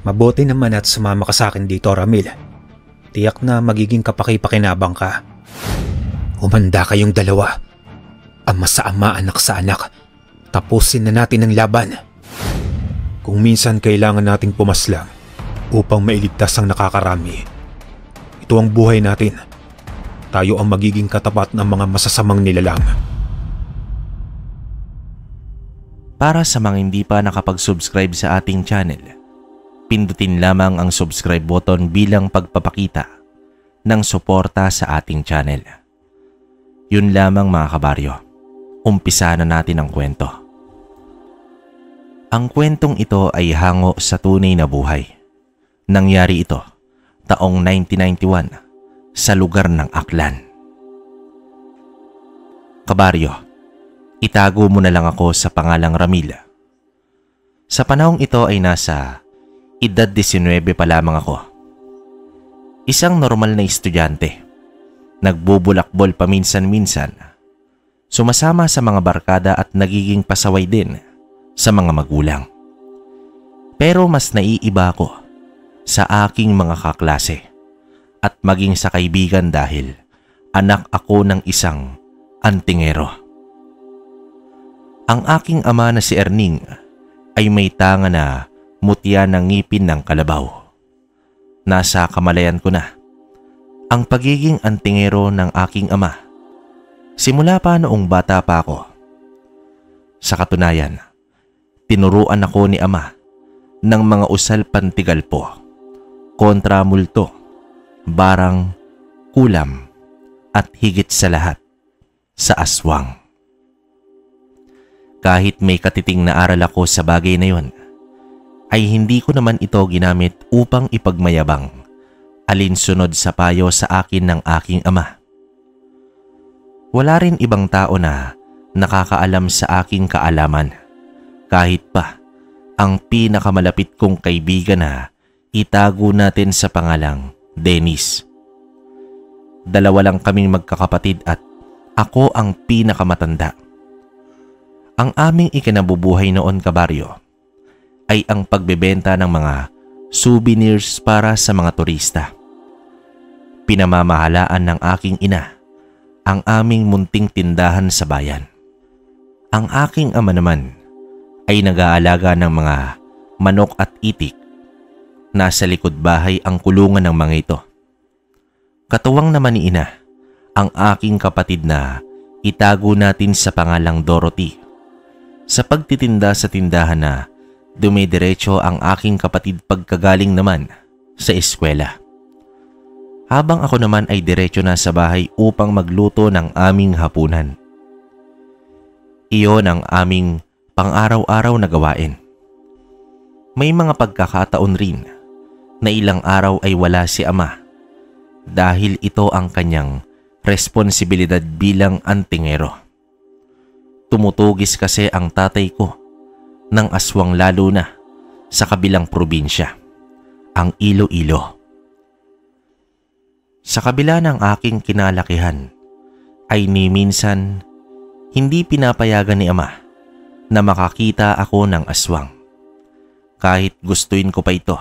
Mabuti naman at sumama ka sa akin dito, Ramil. Tiyak na magiging kapaki-pakinabang ka. Humanda kayong dalawa. Ama sa ama, anak sa anak. Tapusin na natin ang laban. Kung minsan kailangan nating pumaslang upang mailigtas ang nakakarami, ito ang buhay natin. Tayo ang magiging katapat ng mga masasamang nilalang. Para sa mga hindi pa nakapag-subscribe sa ating channel, pindutin lamang ang subscribe button bilang pagpapakita ng suporta sa ating channel. Yun lamang mga kabaryo, umpisa na natin ang kwento. Ang kwentong ito ay hango sa tunay na buhay. Nangyari ito taong 1991 sa lugar ng Aklan. Kabaryo, itago mo na lang ako sa pangalang Ramil. Sa panahong ito ay nasa edad 19 pa lamang ako. Isang normal na estudyante. Nagbubulakbol paminsan-minsan. Sumasama sa mga barkada at nagiging pasaway din sa mga magulang. Pero mas naiiba ako sa aking mga kaklase at maging sa kaibigan dahil anak ako ng isang antingero. Ang aking ama na si Erning ay may tanga na mutya ng ngipin ng kalabaw. Nasa kamalayan ko na ang pagiging antingero ng aking ama simula pa noong bata pa ako. Sa katunayan, tinuruan ako ni ama ng mga usal pantigalpo, kontra multo, barang, kulam, at higit sa lahat, sa aswang. Kahit may katiting na aral ako sa bagay na yon, ay hindi ko naman ito ginamit upang ipagmayabang alinsunod sa payo sa akin ng aking ama. Wala rin ibang tao na nakakaalam sa aking kaalaman, kahit pa ang pinakamalapit kong kaibigan na itago natin sa pangalang Dennis. Dalawa lang kaming magkakapatid at ako ang pinakamatanda. Ang aming ikinabubuhay noon, kabaryo, ay ang pagbebenta ng mga souvenirs para sa mga turista. Pinamamahalaan ng aking ina ang aming munting tindahan sa bayan. Ang aking ama naman ay nag-aalaga ng mga manok at itik. Nasa likod bahay ang kulungan ng mga ito. Katuwang naman ni ina ang aking kapatid na itago natin sa pangalang Dorothy. Sa pagtitinda sa tindahan na dumidiretso ang aking kapatid pagkagaling naman sa eskwela. Habang ako naman ay diretso na sa bahay upang magluto ng aming hapunan. Iyon ang aming pang-araw-araw na gawain. May mga pagkakataon rin na ilang araw ay wala si ama dahil ito ang kanyang responsibilidad bilang antingero. Tumutugis kasi ang tatay ko ng aswang lalo na sa kabilang probinsya, ang Iloilo. Sa kabila ng aking kinalakihan ay ni minsan hindi pinapayagan ni ama na makakita ako ng aswang. Kahit gustuin ko pa ito,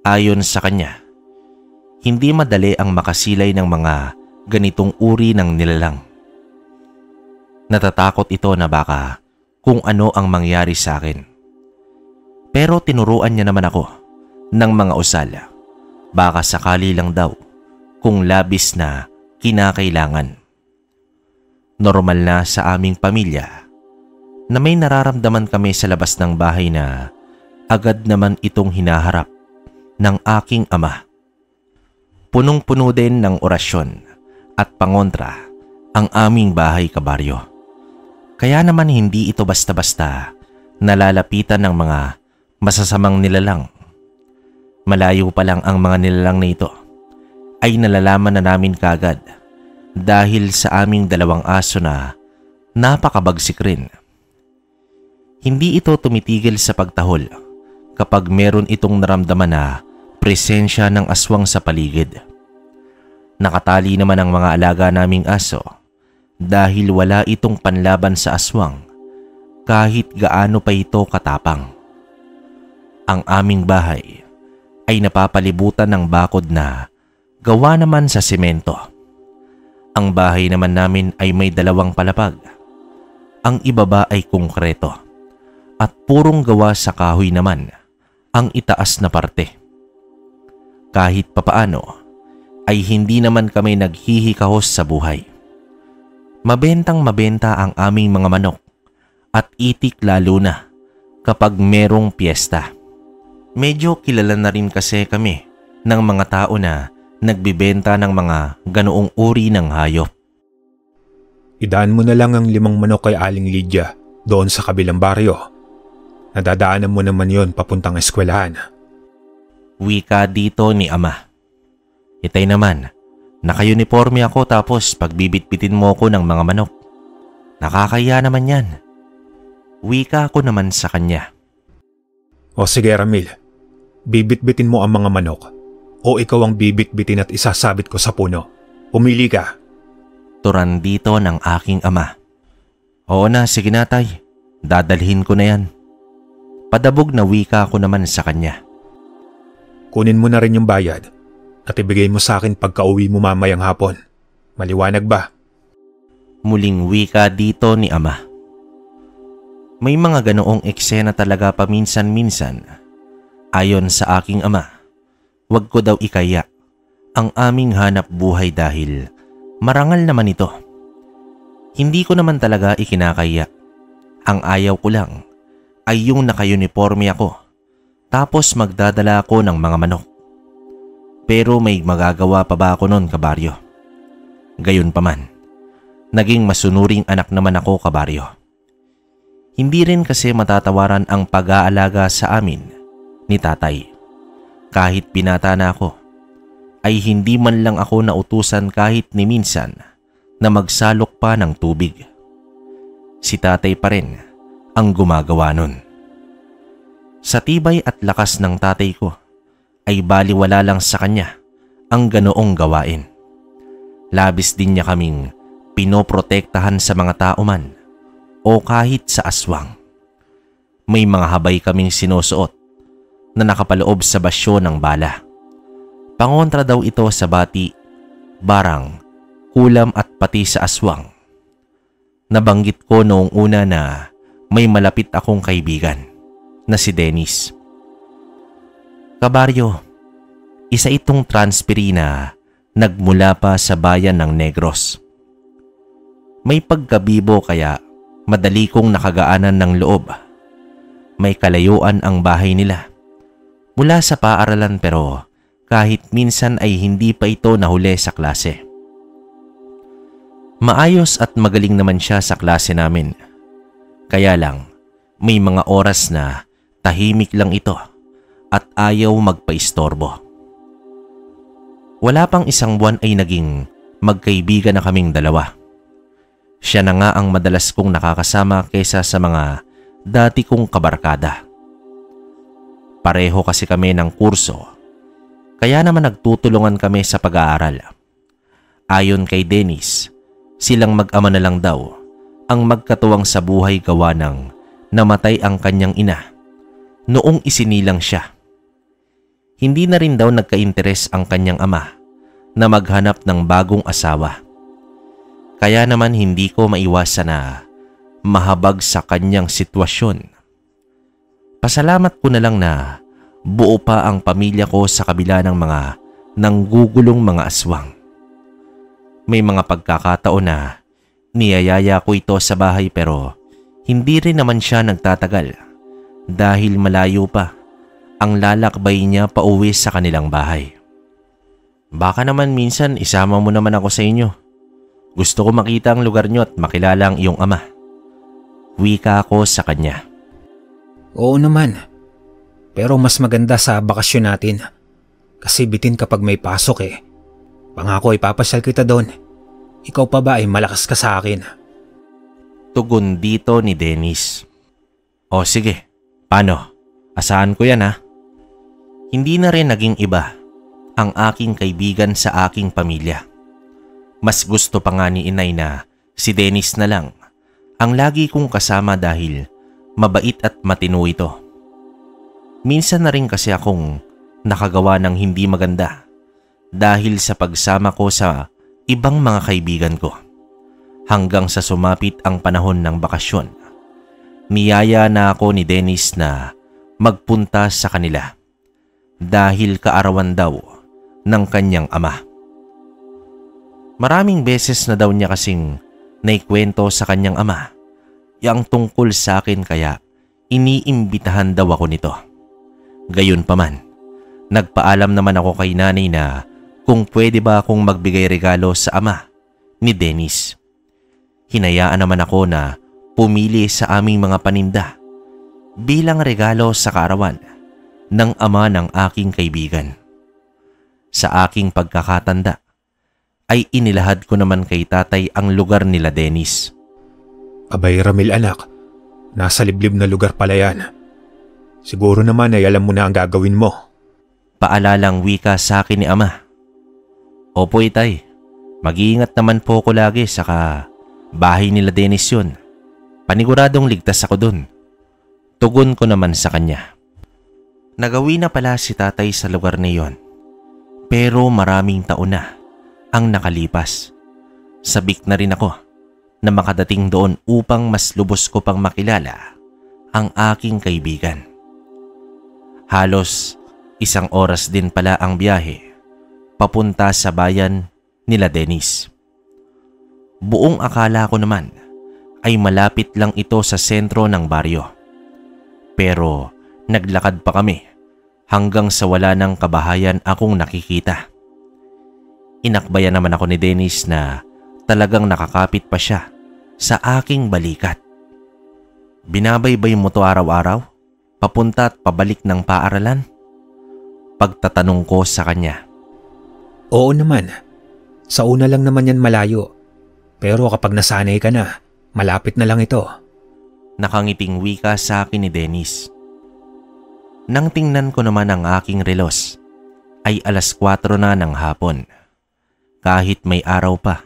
ayon sa kanya, hindi madali ang makasilay ng mga ganitong uri ng nilalang. Natatakot ito na baka kung ano ang mangyari sa akin. Pero tinuruan niya naman ako ng mga usal, baka sakali lang daw kung labis na kinakailangan. Normal na sa aming pamilya na may nararamdaman kami sa labas ng bahay na agad naman itong hinaharap ng aking ama. Punong-puno din ng orasyon at pangontra ang aming bahay, kabaryo. Kaya naman hindi ito basta-basta nalalapitan ng mga masasamang nilalang. Malayo pa lang ang mga nilalang na ito ay nalalaman na namin kagad dahil sa aming dalawang aso na napakabagsik rin. Hindi ito tumitigil sa pagtahol kapag meron itong naramdaman na presensya ng aswang sa paligid. Nakatali naman ang mga alaga naming aso dahil wala itong panlaban sa aswang kahit gaano pa ito katapang. Ang aming bahay ay napapalibutan ng bakod na gawa naman sa semento. Ang bahay naman namin ay may 2 palapag. Ang ibaba ay konkreto at purong gawa sa kahoy naman ang itaas na parte. Kahit papaano ay hindi naman kami naghihikahos sa buhay. Mabentang mabenta ang aming mga manok at itik lalo na kapag merong piyesta. Medyo kilala na rin kasi kami ng mga tao na nagbibenta ng mga ganoong uri ng hayop. Idaan mo na lang ang 5 manok kay Aling Lydia doon sa kabilang baryo. Nadadaanan mo naman yon papuntang eskwelahan. Wika dito ni Ama. Itay naman, naka-uniforme ako tapos pagbibitbitin mo ko ng mga manok. Nakakaya naman yan. Wika ko naman sa kanya. O sige Ramil, bibitbitin mo ang mga manok o ikaw ang bibitbitin at isasabit ko sa puno. Pumili ka. Turan dito ng aking ama. Oo na, sige na tay. Dadalhin ko na yan. Padabog na wika ko naman sa kanya. Kunin mo na rin yung bayad at ibigay mo sa akin pagka-uwi mo mamayang hapon. Maliwanag ba? Muling wika dito ni Ama. May mga ganoong eksena talaga paminsan-minsan. Ayon sa aking ama, wag ko daw ikaya ang aming hanap buhay dahil marangal naman ito. Hindi ko naman talaga ikinakaya. Ang ayaw ko lang ay yung naka-uniforme ako tapos magdadala ako ng mga manok. Pero may magagawa pa ba ako nun, kabaryo? Gayunpaman, naging masunuring anak naman ako, kabaryo. Hindi rin kasi matatawaran ang pag-aalaga sa amin ni tatay. Kahit binata na ako, ay hindi man lang ako nautusan kahit ni minsan na magsalok pa ng tubig. Si tatay pa rin ang gumagawa nun. Sa tibay at lakas ng tatay ko, ay baliwala lang sa kanya ang ganoong gawain. Labis din niya kaming pinoprotektahan sa mga tao man o kahit sa aswang. May mga habay kaming sinusuot na nakapaloob sa basyo ng bala. Pangontra daw ito sa bati, barang, kulam at pati sa aswang. Nabanggit ko noong una na may malapit akong kaibigan na si Dennis. Kabaryo, isa itong transferi na nagmula pa sa bayan ng Negros. May pagkabibo kaya madali kong nakagaanan ng loob. May kalayuan ang bahay nila mula sa paaralan pero kahit minsan ay hindi pa ito nahuli sa klase. Maayos at magaling naman siya sa klase namin. Kaya lang, may mga oras na tahimik lang ito at ayaw magpaistorbo. Wala pang 1 buwan ay naging magkaibigan na kaming 2. Siya na nga ang madalas kong nakakasama kaysa sa mga dati kong kabarkada. Pareho kasi kami ng kurso, kaya naman nagtutulungan kami sa pag-aaral. Ayon kay Dennis, silang mag-ama na lang daw ang magkatuwang sa buhay gawa ng namatay ang kanyang ina noong isinilang siya. Hindi na rin daw nagka-interes ang kanyang ama na maghanap ng bagong asawa. Kaya naman hindi ko maiwasan na mahabag sa kanyang sitwasyon. Pasalamat ko na lang na buo pa ang pamilya ko sa kabila ng mga nanggugulong mga aswang. May mga pagkakataon na niyayaya ko ito sa bahay pero hindi rin naman siya nagtatagal dahil malayo pa ang lalakbay niya pauwi sa kanilang bahay. Baka naman minsan isama mo naman ako sa inyo. Gusto ko makita ang lugar niyo at makilala ang iyong ama. Wika ako sa kanya. Oo naman. Pero mas maganda sa bakasyon natin. Kasi bitin kapag may pasok eh. Pangako ipapasyal kita doon. Ikaw pa ba ay malakas ka sa akin? Tugon dito ni Dennis. O sige, paano? Asahan ko yan ha. Hindi na rin naging iba ang aking kaibigan sa aking pamilya. Mas gusto pa nga ni inay na si Dennis na lang ang lagi kong kasama dahil mabait at matino ito. Minsan na rin kasi akong nakagawa ng hindi maganda dahil sa pagsama ko sa ibang mga kaibigan ko. Hanggang sa sumapit ang panahon ng bakasyon, niyaya na ako ni Dennis na magpunta sa kanila dahil kaarawan daw ng kanyang ama. Maraming beses na daw niya kasing naikwento sa kanyang ama yang tungkol sa akin kaya iniimbitahan daw ako nito. Gayunpaman, nagpaalam naman ako kay nanay na kung pwede ba akong magbigay regalo sa ama ni Dennis. Hinayaan naman ako na pumili sa aming mga paninda bilang regalo sa kaarawan ng ama ng aking kaibigan. Sa aking pagkakatanda ay inilahad ko naman kay tatay ang lugar nila Dennis. Abay Ramil anak, nasa liblib na lugar pala yan. Siguro naman ay alam mo na ang gagawin mo. Paalalang wika sa akin ni ama. Opo itay, mag-iingat naman po ko lagi saka bahay nila Dennis yun. Paniguradong ligtas ako dun. Tugon ko naman sa kanya. Nagawi na pala si tatay sa lugar na yon. Pero maraming taon na ang nakalipas. Sabik na rin ako na makadating doon upang mas lubos ko pang makilala ang aking kaibigan. Halos 1 oras din pala ang biyahe papunta sa bayan nila Dennis. Buong akala ko naman ay malapit lang ito sa sentro ng baryo. Pero naglakad pa kami hanggang sa wala ng kabahayan akong nakikita. Inakbayan naman ako ni Dennis na talagang nakakapit pa siya sa aking balikat. Binabaybay mo to araw-araw, papunta at pabalik ng paaralan? Pagtatanong ko sa kanya. Oo naman, sa una lang naman yan malayo. Pero kapag nasanay ka na, malapit na lang ito. Nakangiting wika sa akin ni Dennis. Nang tingnan ko naman ang aking relos, ay 4:00 na ng hapon. Kahit may araw pa,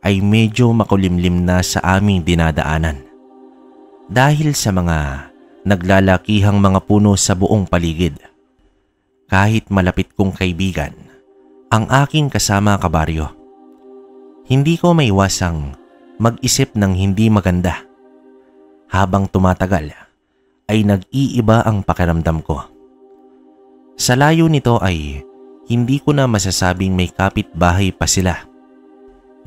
ay medyo makulimlim na sa aming dinadaanan. Dahil sa mga naglalakihang mga puno sa buong paligid. Kahit malapit kong kaibigan, ang aking kasama kabaryo, hindi ko maiwasang mag-isip ng hindi maganda. Habang tumatagal, ay nag-iiba ang pakiramdam ko. Sa layo nito ay hindi ko na masasabing may kapitbahay pa sila.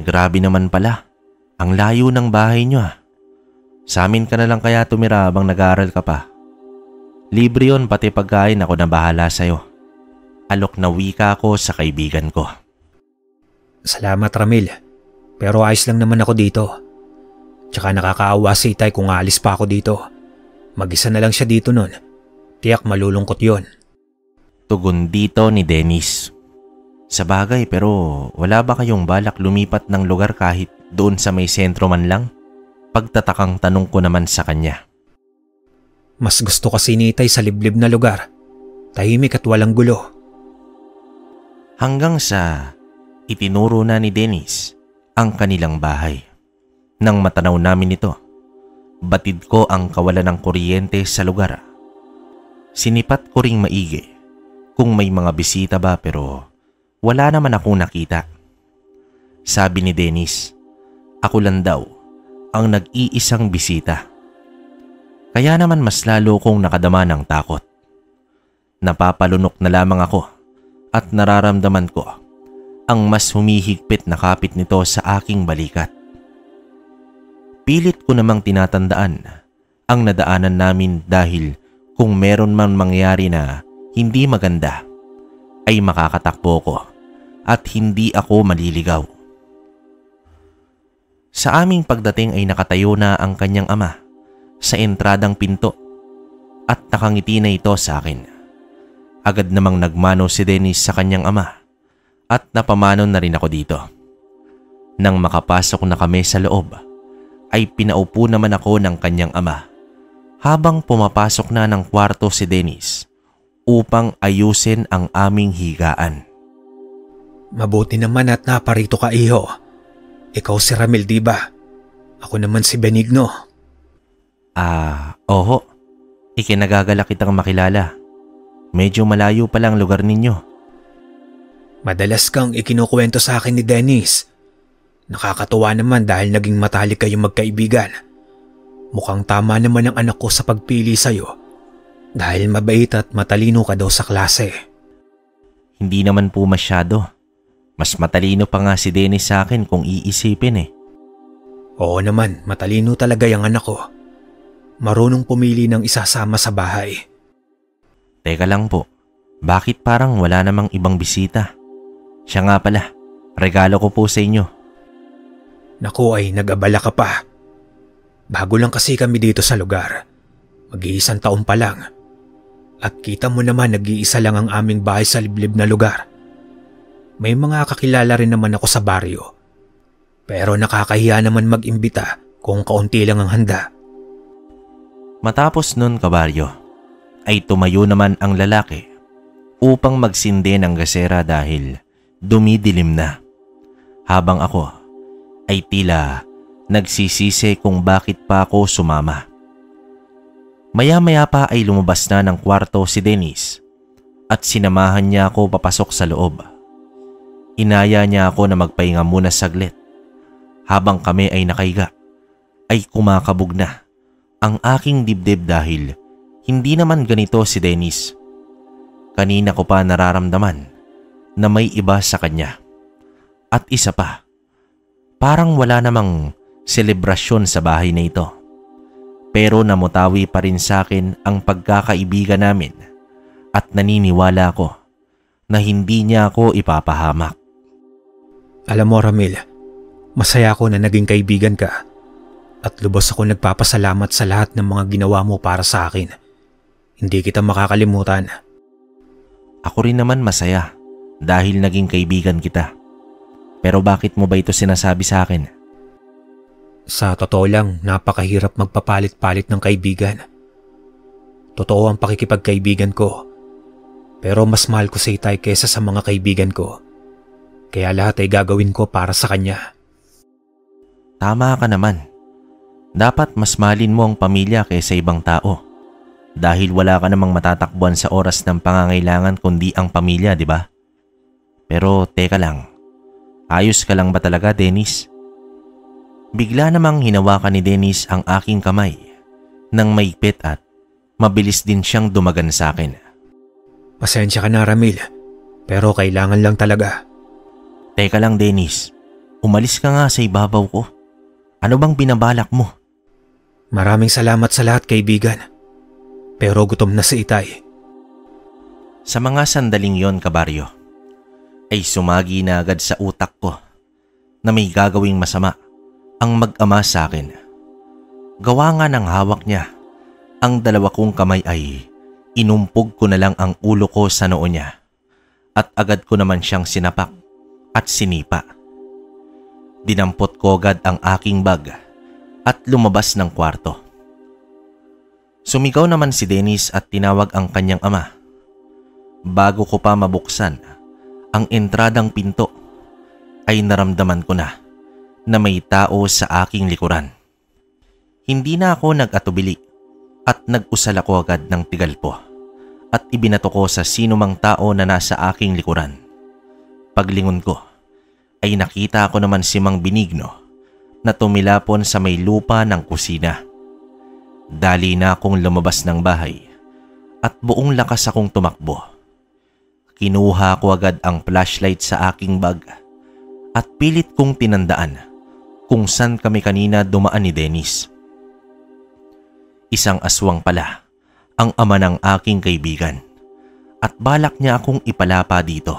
Grabe naman pala, ang layo ng bahay nyo ah. Sa amin ka na lang kaya tumira habang nag-aaral ka pa. Libre yon pati pagkain, ako na bahala sa'yo. Alok na wika ko sa kaibigan ko. Salamat Ramil, pero ayos lang naman ako dito. Tsaka nakakaawa si Itay kung aalis pa ako dito. Mag-isa na lang siya dito nun. Tiyak malulungkot yon. Tugon dito ni Dennis. Sa bagay, pero wala ba kayong balak lumipat ng lugar kahit doon sa may sentro man lang? Pagtatakang tanong ko naman sa kanya. Mas gusto kasi ni Itay sa liblib na lugar. Tahimik at walang gulo. Hanggang sa itinuro na ni Dennis ang kanilang bahay. Nang matanaw namin ito, batid ko ang kawalan ng kuryente sa lugar. Sinipat ko ring maigi kung may mga bisita ba pero wala naman akong nakita. Sabi ni Dennis, ako lang daw ang nag-iisang bisita. Kaya naman mas lalo kong nakadama ng takot. Napapalunok na lamang ako at nararamdaman ko ang mas humihigpit na kapit nito sa aking balikat. Pilit ko namang tinatandaan ang nadaanan namin dahil kung meron man mangyari na hindi maganda, ay makakatakbo ko at hindi ako maliligaw. Sa aming pagdating ay nakatayo na ang kanyang ama sa entradang pinto at nakangiti na ito sa akin. Agad namang nagmano si Dennis sa kanyang ama at napamano na rin ako dito. Nang makapasok na kami sa loob, ay pinaupo naman ako ng kanyang ama habang pumapasok na ng kwarto si Dennis upang ayusin ang aming higaan. Mabuti naman at naparito ka iho. Ikaw si Ramil di ba? Ako naman si Benigno. Oho. Ikinagagala kitang makilala. Medyo malayo palang lugar ninyo. Madalas kang ikinukwento sa akin ni Dennis. Nakakatuwa naman dahil naging matalik kayong magkaibigan. Mukhang tama naman ang anak ko sa pagpili sa'yo dahil mabait at matalino ka daw sa klase. Hindi naman po masyado. Mas matalino pa nga si Dennis sa akin kung iisipin eh. Oo naman, matalino talaga yung anak ko. Marunong pumili ng isasama sa bahay. Teka lang po, bakit parang wala namang ibang bisita? Siya nga pala, regalo ko po sa inyo. Naku ay nag-abala ka pa. Bago lang kasi kami dito sa lugar. Mag-iisang taon pa lang. At kita mo naman nag-iisa lang ang aming bahay sa liblib na lugar. May mga kakilala rin naman ako sa baryo. Pero nakakahiya naman mag-imbita kung kaunti lang ang handa. Matapos nun, kabaryo, ay tumayo naman ang lalaki upang magsindi ng gasera dahil dumidilim na. Habang ako ay tila nagsisisi kung bakit pa ako sumama. Maya-maya pa ay lumabas na ng kwarto si Dennis at sinamahan niya ako papasok sa loob. Inaya niya ako na magpahinga muna saglit. Habang kami ay nakahiga, ay kumakabog na ang aking dibdib dahil hindi naman ganito si Dennis. Kanina ko pa nararamdaman na may iba sa kanya. At isa pa, parang wala namang selebrasyon sa bahay na ito. Pero namutawi pa rin sa akin ang pagkakaibigan namin at naniniwala ko na hindi niya ako ipapahamak. Alam mo Ramil, masaya ako na naging kaibigan ka at lubos ako nagpapasalamat sa lahat ng mga ginawa mo para sa akin. Hindi kita makakalimutan. Ako rin naman masaya dahil naging kaibigan kita. Pero bakit mo ba ito sinasabi sa akin? Sa totoo lang, napakahirap magpapalit-palit ng kaibigan. Totoo ang pakikipagkaibigan ko. Pero mas mahal ko si Itay kaysa sa mga kaibigan ko. Kaya lahat ay gagawin ko para sa kanya. Tama ka naman. Dapat mas mahalin mo ang pamilya kaysa ibang tao. Dahil wala ka namang matatakbuhan sa oras ng pangangailangan kundi ang pamilya, di ba? Pero teka lang. Ayos ka lang ba talaga, Dennis? Bigla namang hinawakan ni Dennis ang aking kamay nang maigpit at mabilis din siyang dumagan sa akin. Pasensya ka na Ramil, pero kailangan lang talaga. Teka lang Dennis, umalis ka nga sa ibabaw ko. Ano bang binabalak mo? Maraming salamat sa lahat kaibigan, pero gutom na si Itay. Sa mga sandaling yon kabaryo, ay sumagi na agad sa utak ko na may gagawing masama ang mag-ama sa akin. Gawa nga ng hawak niya, ang dalawa kong kamay ay inumpog ko na lang ang ulo ko sa noo niya at agad ko naman siyang sinapak at sinipa. Dinampot ko agad ang aking bag at lumabas ng kwarto. Sumigaw naman si Dennis at tinawag ang kanyang ama. Bago ko pa mabuksan ang entradang pinto ay naramdaman ko na may tao sa aking likuran. Hindi na ako nag-atubili at nag-usal ako agad ng tigalpo at ibinato ko sa sinumang tao na nasa aking likuran. Paglingon ko ay nakita ko naman si Mang Benigno na tumilapon sa may lupa ng kusina. Dali na akong lumabas ng bahay at buong lakas akong tumakbo. Kinuha ko agad ang flashlight sa aking bag at pilit kong tinandaan kung saan kami kanina dumaan ni Dennis. Isang aswang pala ang ama ng aking kaibigan at balak niya akong ipalapa dito.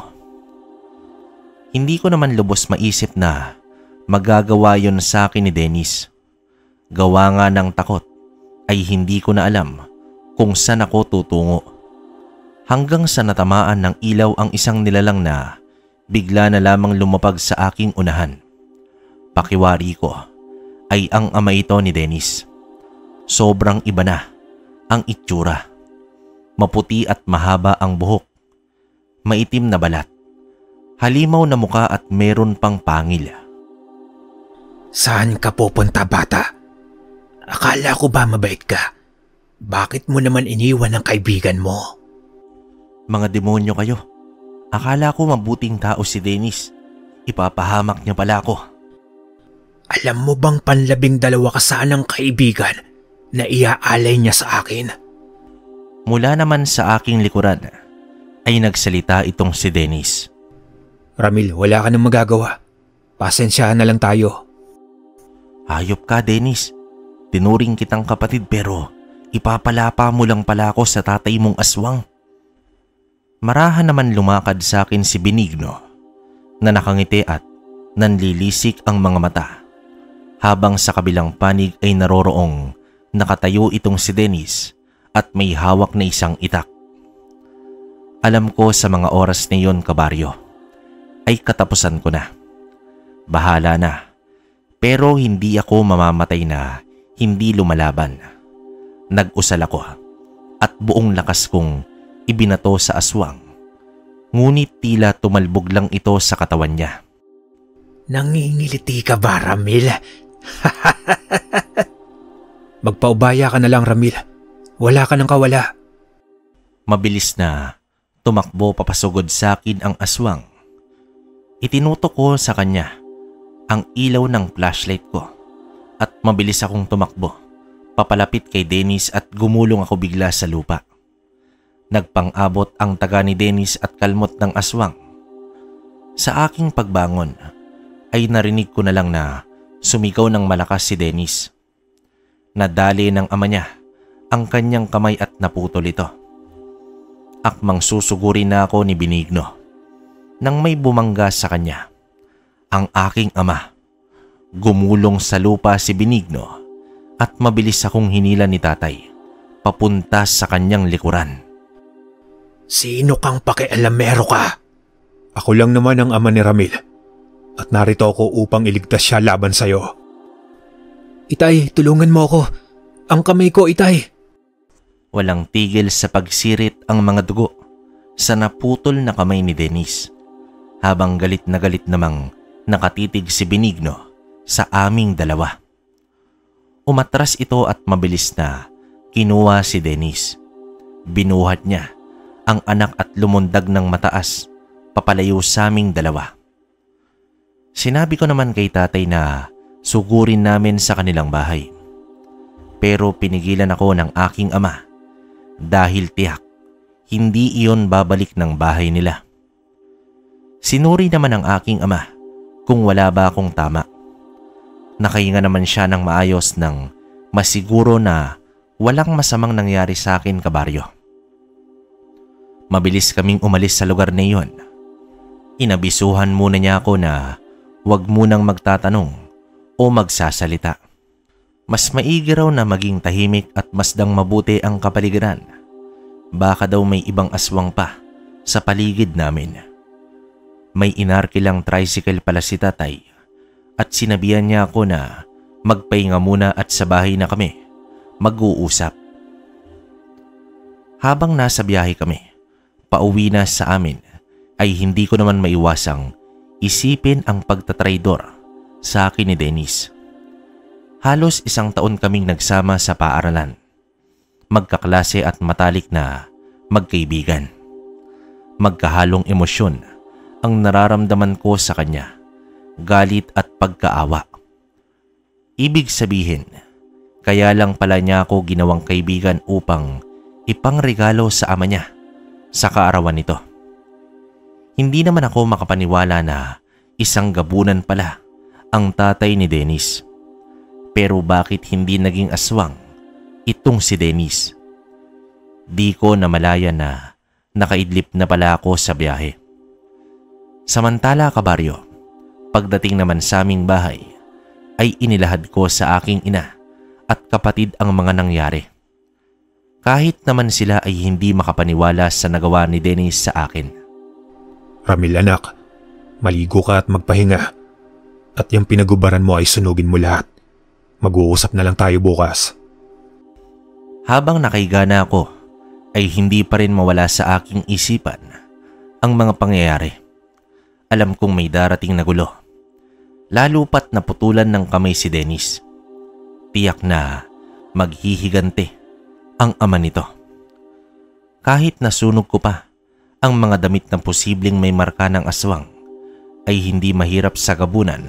Hindi ko naman lubos maisip na magagawa yon sa akin ni Dennis. Gawa nga ng takot ay hindi ko na alam kung saan ako tutungo. Hanggang sa natamaan ng ilaw ang isang nilalang na bigla na lamang lumapag sa aking unahan. Pakiwari ko ay ang ama ito ni Dennis. Sobrang iba na ang itsura. Maputi at mahaba ang buhok. Maitim na balat. Halimaw na muka at meron pang pangil. Saan ka pupunta bata? Akala ko ba mabait ka? Bakit mo naman iniwan ang kaibigan mo? Mga demonyo kayo. Akala ko mabuting tao si Dennis. Ipapahamak niya pala ako. Alam mo bang panlabing-dalawa ka sanang kaibigan na iaalay niya sa akin? Mula naman sa aking likuran ay nagsalita itong si Dennis. Ramil, wala ka nang magagawa. Pasensyahan na lang tayo. Hayop ka, Dennis. Tinuring kitang kapatid pero ipapalapa mo lang pala ako sa tatay mong aswang. Marahan naman lumakad sa akin si Benigno na nakangiti at nanlilisik ang mga mata habang sa kabilang panig ay naroroong nakatayo itong si Dennis at may hawak na isang itak. Alam ko sa mga oras na iyon, kabaryo, ay katapusan ko na. Bahala na. Pero hindi ako mamamatay na hindi lumalaban. Nag-usal ako at buong lakas kong ibinato sa aswang. Ngunit tila tumalbog lang ito sa katawan niya. Nangingiliti ka ba, Ramil? Magpaubaya ka na lang, Ramil. Wala ka nang kawala. Mabilis na tumakbo papasugod sa akin ang aswang. Itinutok ko sa kanya ang ilaw ng flashlight ko at mabilis akong tumakbo papalapit kay Dennis at gumulong ako bigla sa lupa. Nagpang-abot ang taga ni Dennis at kalmot ng aswang. Sa aking pagbangon ay narinig ko na lang na sumigaw ng malakas si Dennis. Nadali ng ama niya ang kanyang kamay at naputol ito. Akmang susugurin na ako ni Benigno nang may bumangga sa kanya. Ang aking ama. Gumulong sa lupa si Benigno at mabilis akong hinila ni tatay papunta sa kanyang likuran. Sino kang pakialamero ka? Ako lang naman ang ama ni Ramil at narito ako upang iligtas siya laban sa'yo. Itay, tulungan mo ako. Ang kamay ko, Itay. Walang tigil sa pagsirit ang mga dugo sa naputol na kamay ni Dennis habang galit na galit namang nakatitig si Benigno sa aming dalawa. Umatras ito at mabilis na kinuha si Dennis. Binuhat niya ang anak at lumundag ng mataas papalayo sa aming dalawa. Sinabi ko naman kay tatay na sugurin namin sa kanilang bahay. Pero pinigilan ako ng aking ama dahil tiyak hindi iyon babalik ng bahay nila. Sinuri naman ng aking ama kung wala ba akong tama. Nakahinga naman siya ng maayos nang masiguro na walang masamang nangyari sa akin, kabaryo. Mabilis kaming umalis sa lugar na iyon. Inabisuhan muna niya ako na huwag munang magtatanong o magsasalita. Mas maigi raw na maging tahimik at masdang mabuti ang kapaligiran. Baka daw may ibang aswang pa sa paligid namin. May inarkilang tricycle pala si tatay at sinabihan niya ako na magpahinga muna at sa bahay na kami mag-uusap. Habang nasa biyahe kami, pauwi na sa amin, ay hindi ko naman maiwasang isipin ang pagtatraidor sa akin ni Dennis. Halos 1 taon kaming nagsama sa paaralan. Magkaklase at matalik na magkaibigan. Magkahalong emosyon ang nararamdaman ko sa kanya, galit at pagkaawa. Ibig sabihin, kaya lang pala niya ako ginawang kaibigan upang ipangregalo sa ama niya sa kaarawan nito. Hindi naman ako makapaniwala na isang gabunan pala ang tatay ni Dennis. Pero bakit hindi naging aswang itong si Dennis? Di ko namalaya na nakaidlip na pala ako sa biyahe. Samantala, kabaryo, pagdating naman sa aming bahay, ay inilahad ko sa aking ina at kapatid ang mga nangyari. Kahit naman sila ay hindi makapaniwala sa nagawa ni Dennis sa akin. Ramil, anak, maligo ka at magpahinga. At yung pinagubaran mo ay sunugin mo lahat. Mag-uusap na lang tayo bukas. Habang nakahiga na ako, ay hindi pa rin mawala sa aking isipan ang mga pangyayari. Alam kong may darating na gulo. Lalo pat naputulan ng kamay si Dennis. Tiyak na maghihigante ang ama nito. Kahit nasunog ko pa ang mga damit na posibleng may marka ng aswang ay hindi mahirap sa gabunan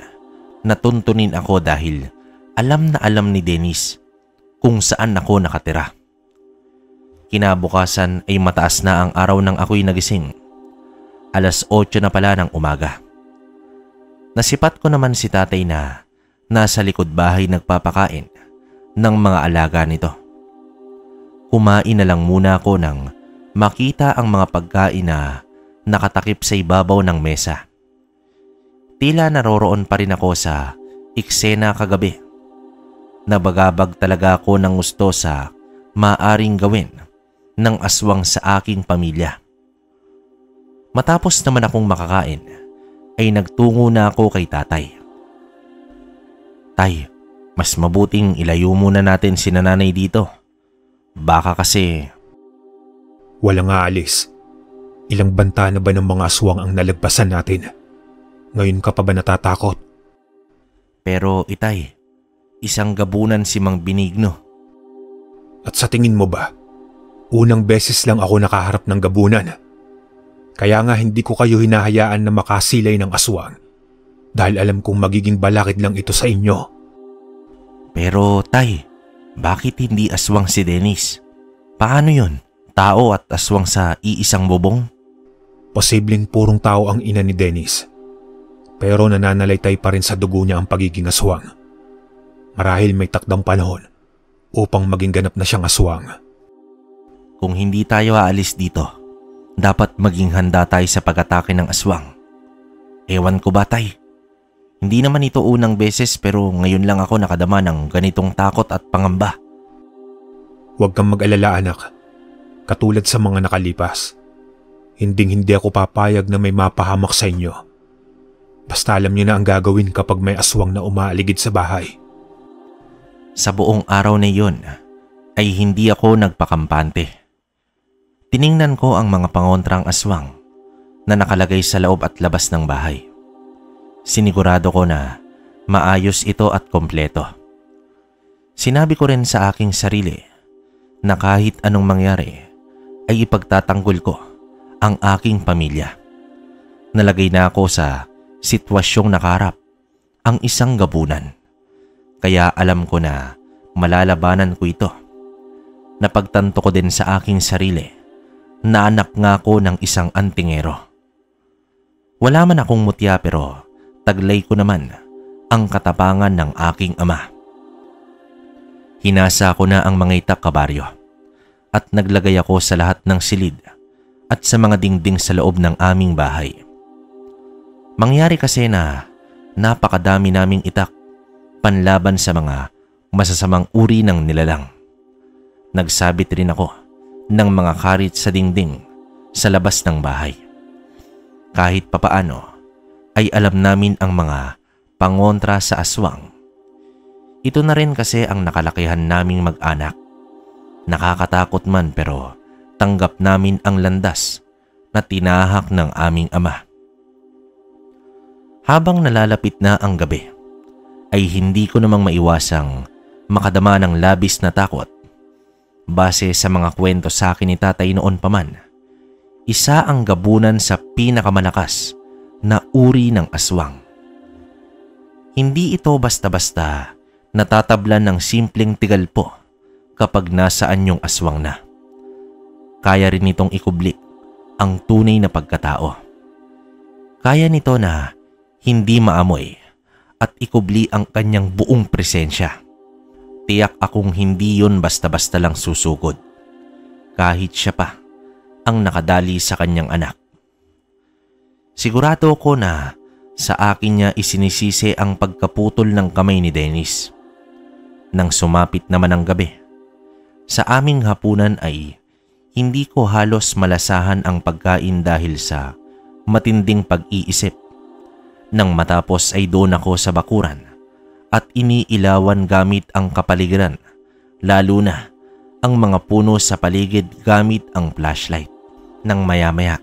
na tuntunin ako dahil alam na alam ni Dennis kung saan ako nakatira. Kinabukasan ay mataas na ang araw nang ako'y nagising. 8:00 na pala ng umaga. Nasipat ko naman si tatay na nasa likod bahay nagpapakain ng mga alaga nito. Kumain na lang muna ako nang makita ang mga pagkain na nakatakip sa ibabaw ng mesa. Tila naroroon pa rin ako sa eksena kagabi. Nabagabag talaga ako ng gusto sa maaring gawin ng aswang sa aking pamilya. Matapos naman akong makakain, ay nagtungo na ako kay tatay. Tay, mas mabuting ilayo muna natin si nanay dito. Baka kasi... Walang aalis. Ilang banta na ba ng mga aswang ang nalagpasan natin? Ngayon ka pa ba natatakot? Pero itay, isang gabunan si Mang Benigno. At sa tingin mo ba, unang beses lang ako nakaharap ng gabunan? Kaya nga hindi ko kayo hinahayaan na makasilay ng aswang dahil alam kong magiging balakid lang ito sa inyo. Pero tay, bakit hindi aswang si Dennis? Paano yun? Tao at aswang sa iisang bubong? Posibleng purong tao ang ina ni Dennis. Pero nananalaytay pa rin sa dugo niya ang pagiging aswang. Marahil may takdang panahon upang maging ganap na siyang aswang. Kung hindi tayo aalis dito, dapat maging handa tayo sa pag-atake ng aswang. Ewan ko ba tay? Hindi naman ito unang beses pero ngayon lang ako nakadama ng ganitong takot at pangamba. Huwag kang mag-alala anak. Katulad sa mga nakalipas, hindi ako papayag na may mapahamak sa inyo. Basta alam niyo na ang gagawin kapag may aswang na umaaligid sa bahay. Sa buong araw na iyon ay hindi ako nagpakampante. Tiningnan ko ang mga pangontrang aswang na nakalagay sa loob at labas ng bahay. Sinigurado ko na maayos ito at kompleto. Sinabi ko rin sa aking sarili na kahit anong mangyari ay ipagtatanggol ko ang aking pamilya. Nalagay na ako sa sitwasyong nakaharap ang isang gabunan. Kaya alam ko na malalabanan ko ito. Napagtanto ko din sa aking sarili na anak nga ako ng isang antingero. Wala man akong mutya pero taglay ko naman ang katapangan ng aking ama. Hinasa ko na ang mga itak kabaryo at naglagay ako sa lahat ng silid at sa mga dingding sa loob ng aming bahay. Mangyari kasi na napakadami naming itak panlaban sa mga masasamang uri ng nilalang. Nagsabit rin ako ng mga karit sa dingding sa labas ng bahay. Kahit papaano ay alam namin ang mga pangontra sa aswang. Ito na rin kasi ang nakalakihan naming mag-anak. Nakakatakot man pero tanggap namin ang landas na tinahak ng aming ama. Habang nalalapit na ang gabi, ay hindi ko namang maiwasang makadama ng labis na takot. Base sa mga kwento sa akin ni tatay noon pa man, isa ang gabunan sa pinakamalakas na uri ng aswang. Hindi ito basta-basta natatablan ng simpleng tigalpo kapag nasaan yung aswang na. Kaya rin nitong ikubli ang tunay na pagkatao. Kaya nito na hindi maamoy at ikubli ang kanyang buong presensya. Tiyak akong hindi yun basta-basta lang susugod. Kahit siya pa ang nakadali sa kanyang anak. Sigurado ko na sa akin niya isinisisi ang pagkaputol ng kamay ni Dennis. Nang sumapit naman ang gabi, sa aming hapunan ay hindi ko halos malasahan ang pagkain dahil sa matinding pag-iisip. Nang matapos ay doon ako sa bakuran at iniilawan gamit ang kapaligiran, lalo na ang mga puno sa paligid gamit ang flashlight. Nang maya-maya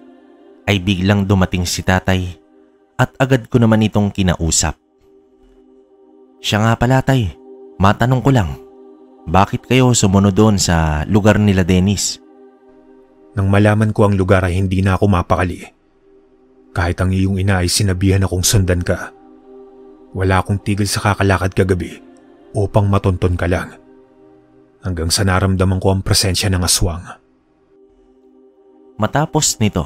ay biglang dumating si tatay at agad ko naman itong kinausap. Siya nga pala tay, matanong ko lang, bakit kayo sumunod doon sa lugar nila Dennis? Nang malaman ko ang lugar ay hindi na ako mapakali. Kahit ang iyong ina ay sinabihan akong sundan ka. Wala akong tigil sa kakalakad kagabi upang matunton ka lang. Hanggang sa naramdaman ko ang presensya ng aswang. Matapos nito,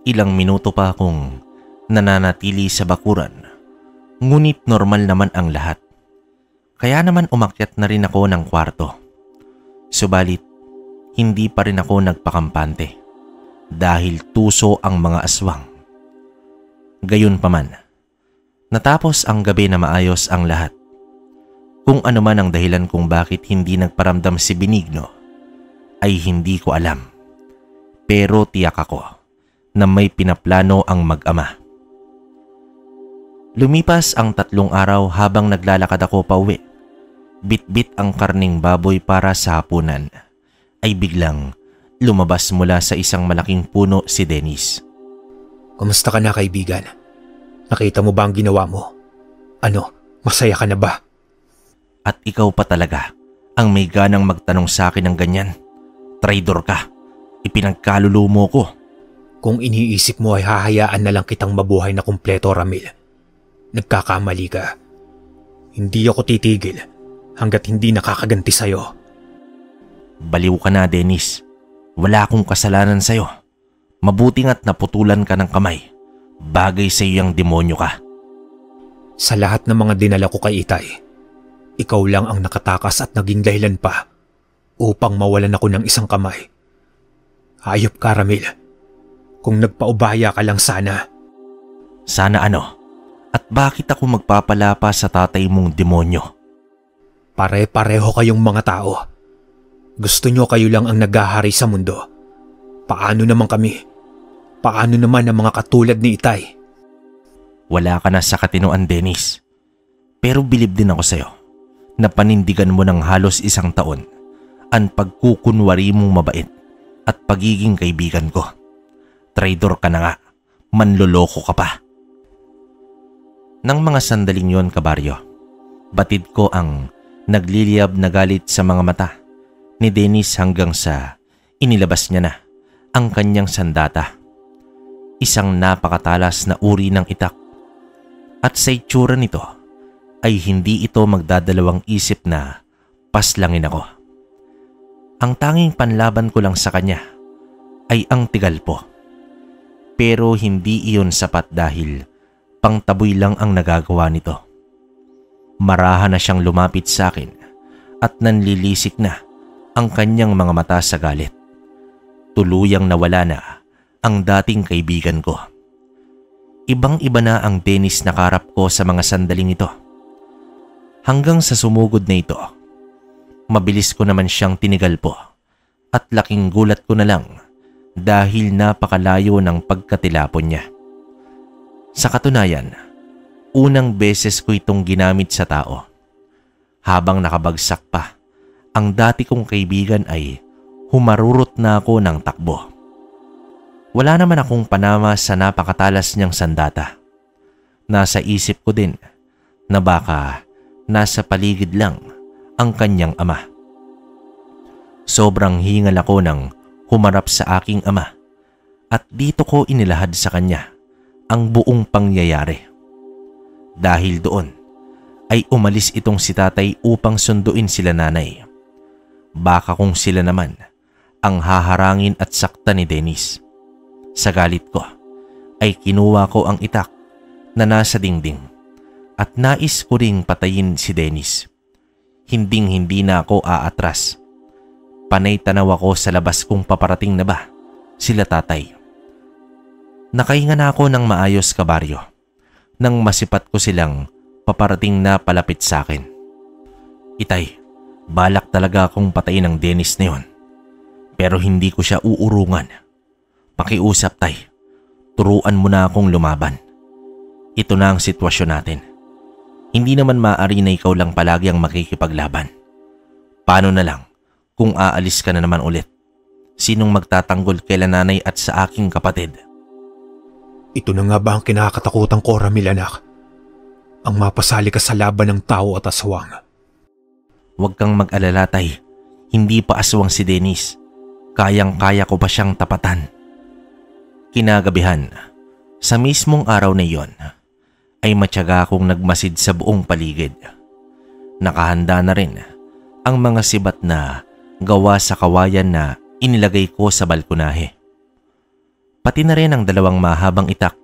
ilang minuto pa akong nananatili sa bakuran. Ngunit normal naman ang lahat. Kaya naman umakyat na rin ako ng kwarto. Subalit, hindi pa rin ako nagpakampante dahil tuso ang mga aswang. Gayunpaman, natapos ang gabi na maayos ang lahat. Kung ano man ang dahilan kung bakit hindi nagparamdam si Benigno ay hindi ko alam. Pero tiyak ako na may pinaplano ang mag-ama. Lumipas ang 3 araw habang naglalakad ako pauwi. Bit-bit ang karning baboy para sa hapunan. Ay biglang lumabas mula sa isang malaking puno si Dennis. Kumusta ka na, kaibigan? Nakita mo ba ang ginawa mo? Ano, masaya ka na ba? At ikaw pa talaga ang may ganang magtanong sa akin ng ganyan. Traidor ka. Ipinagkalulo mo ko. Kung iniisip mo ay hahayaan na lang kitang mabuhay na kumpleto, Ramil. Nagkakamali ka. Hindi ako titigil hanggat hindi nakakaganti sa'yo. Baliw ka na, Dennis. Wala akong kasalanan sa'yo. Mabuting at naputulan ka ng kamay. Bagay sa iyo ang demonyo ka. Sa lahat ng mga dinala ko kay Itay, ikaw lang ang nakatakas at naging dahilan pa upang mawalan ako ng isang kamay. Hayop ka, Ramil. Kung nagpaubaya ka lang sana. Sana ano? At bakit ako magpapalapa sa tatay mong demonyo? Pare-pareho kayong mga tao. Gusto nyo kayo lang ang naghahari sa mundo. Paano naman kami? Paano naman ang mga katulad ni Itay? Wala ka na sa katinoan, Dennis. Pero bilib din ako sa'yo na panindigan mo ng halos 1 taon ang pagkukunwari mong mabait at pagiging kaibigan ko. Traidor ka na nga. Manloloko ka pa. Nang mga sandaling yon, kabaryo, batid ko ang nagliliyab na galit sa mga mata ni Dennis hanggang sa inilabas niya na ang kanyang sandata. Isang napakatalas na uri ng itak. At sa itsura nito ay hindi ito magdadalawang isip na paslangin ako. Ang tanging panlaban ko lang sa kanya ay ang tigalpo. Pero hindi iyon sapat dahil pangtaboy lang ang nagagawa nito. Marahan na siyang lumapit sa akin at nanlilisik na ang kanyang mga mata sa galit. Tuluyang nawala na ang dating kaibigan ko. Ibang-iba na ang Dennis na karap ko sa mga sandaling ito. Hanggang sa sumugod na ito, mabilis ko naman siyang tinigalpo at laking gulat ko na lang dahil napakalayo ng pagkatilapon niya. Sa katunayan, unang beses ko itong ginamit sa tao. Habang nakabagsak pa, ang dati kong kaibigan ay humarurot na ako ng takbo. Wala naman akong panama sa napakatalas niyang sandata. Nasa isip ko din na baka nasa paligid lang ang kanyang ama. Sobrang hingal ako nang humarap sa aking ama at dito ko inilahad sa kanya ang buong pangyayari. Dahil doon ay umalis itong si tatay upang sunduin sila nanay. Baka kung sila naman ang haharangin at sakta ni Dennis. Sa galit ko ay kinuha ko ang itak na nasa dingding at nais ko ring patayin si Dennis. Hinding-hindi na ako aatras. Panay tanaw ako sa labas kung paparating na ba sila tatay. Nakahinga na ako ng maayos, kabaryo, nang masipat ko silang paparating na palapit sa akin. Itay, balak talaga akong patayin ng Dennis na yon. Pero hindi ko siya uurungan. Pakiusap, tay. Turuan mo na akong lumaban. Ito na ang sitwasyon natin. Hindi naman maaari na ikaw lang palagi ang makikipaglaban. Paano na lang kung aalis ka na naman ulit? Sinong magtatanggol kaila nanay at sa aking kapatid? Ito na nga ba ang kinakatakutan ko, Ramil, anak? Ang mapasali ka sa laban ng tao at aswang. Huwag kang mag-alala, tay. Hindi pa aswang si Dennis. kayang-kaya ko pa siyang tapatan. Kinagabihan, sa mismong araw na iyon, ay matyaga akong nagmasid sa buong paligid. Nakahanda na rin ang mga sibat na gawa sa kawayan na inilagay ko sa balkonahe. Pati na rin ang 2 mahabang itak.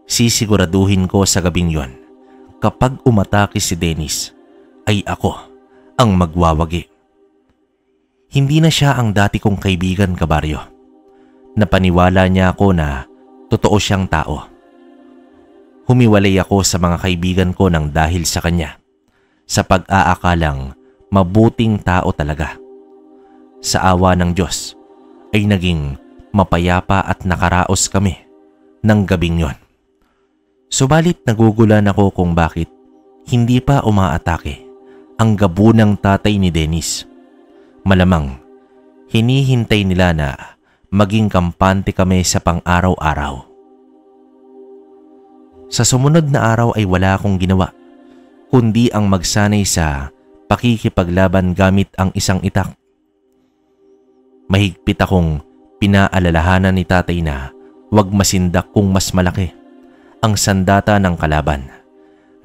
Sisiguraduhin ko sa gabing yon, kapag umatake si Dennis, ay ako ang magwawagi. Hindi na siya ang dati kong kaibigan, kabaryo. Napaniwala niya ako na totoo siyang tao. Humiwalay ako sa mga kaibigan ko nang dahil sa kanya, sa pag-aakalang mabuting tao talaga. Sa awa ng Diyos ay naging mapayapa at nakaraos kami ng gabing yon. Subalit nagugulan ako kung bakit hindi pa umaatake ang gabunang tatay ni Dennis. Malamang hinihintay nila na maging kampante kami sa pang-araw-araw. Sa sumunod na araw ay wala akong ginawa kundi ang magsanay sa pakikipaglaban gamit ang isang itak. Mahigpit akong pinaalalahanan ni tatay na huwag masindak kung mas malaki ang sandata ng kalaban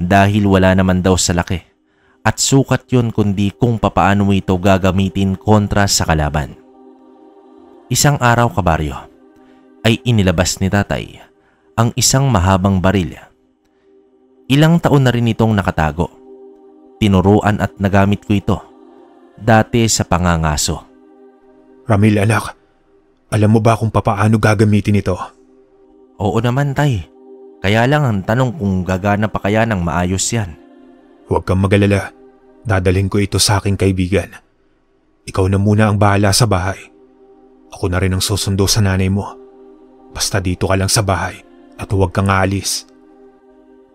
dahil wala naman daw sa laki at sukat yon kundi kung papaano mo ito gagamitin kontra sa kalaban. Isang araw, kabaryo, ay inilabas ni tatay ang isang mahabang baril. Ilang taon na rin itong nakatago. Tinuruan at nagamit ko ito dati sa pangangaso. Ramil anak, alam mo ba kung papaano gagamitin ito? Oo naman, tay. Kaya lang ang tanong kung gagana pa kaya ng maayos yan. Huwag kang magalala. Dadalhin ko ito sa aking kaibigan. Ikaw na muna ang bahala sa bahay. Ako na rin ang susundo sa nanay mo. Basta dito ka lang sa bahay at huwag kang aalis.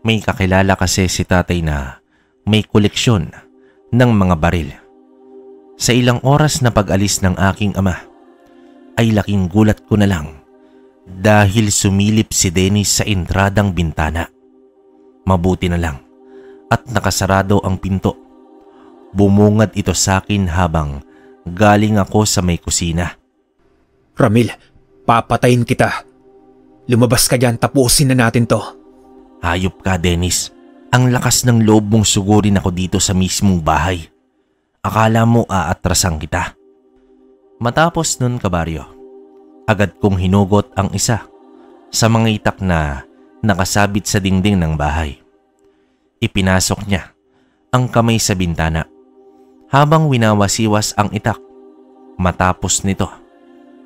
May kakilala kasi si tatay na may koleksyon ng mga baril. Sa ilang oras na pag-alis ng aking ama, ay laking gulat ko na lang dahil sumilip si Dennis sa entradang bintana. Mabuti na lang at nakasarado ang pinto. Bumungad ito sa akin habang galing ako sa may kusina. Ramil, papatayin kita. Lumabas ka dyan, tapusin na natin to. Hayop ka, Dennis. Ang lakas ng loob mong sugurin ako dito sa mismong bahay. Akala mo aatrasan kita. Matapos nun, kabaryo, agad kong hinugot ang isa sa mga itak na nakasabit sa dingding ng bahay. Ipinasok niya ang kamay sa bintana habang winawasiwas ang itak. Matapos nito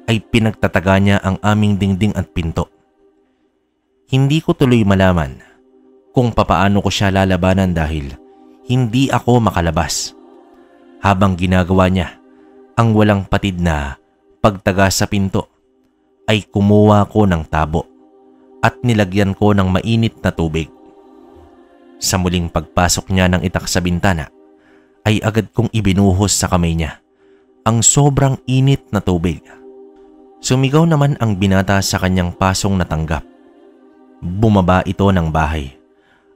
ay pinagtataga niya ang aming dingding at pinto. Hindi ko tuloy malaman kung papaano ko siya lalabanan dahil hindi ako makalabas. Habang ginagawa niya ang walang patid na pagtaga sa pinto, ay kumuha ko ng tabo at nilagyan ko ng mainit na tubig. Sa muling pagpasok niya ng itak sa bintana, ay agad kong ibinuhos sa kamay niya ang sobrang init na tubig. Sumigaw naman ang binata sa kanyang pasong natanggap. Bumaba ito ng bahay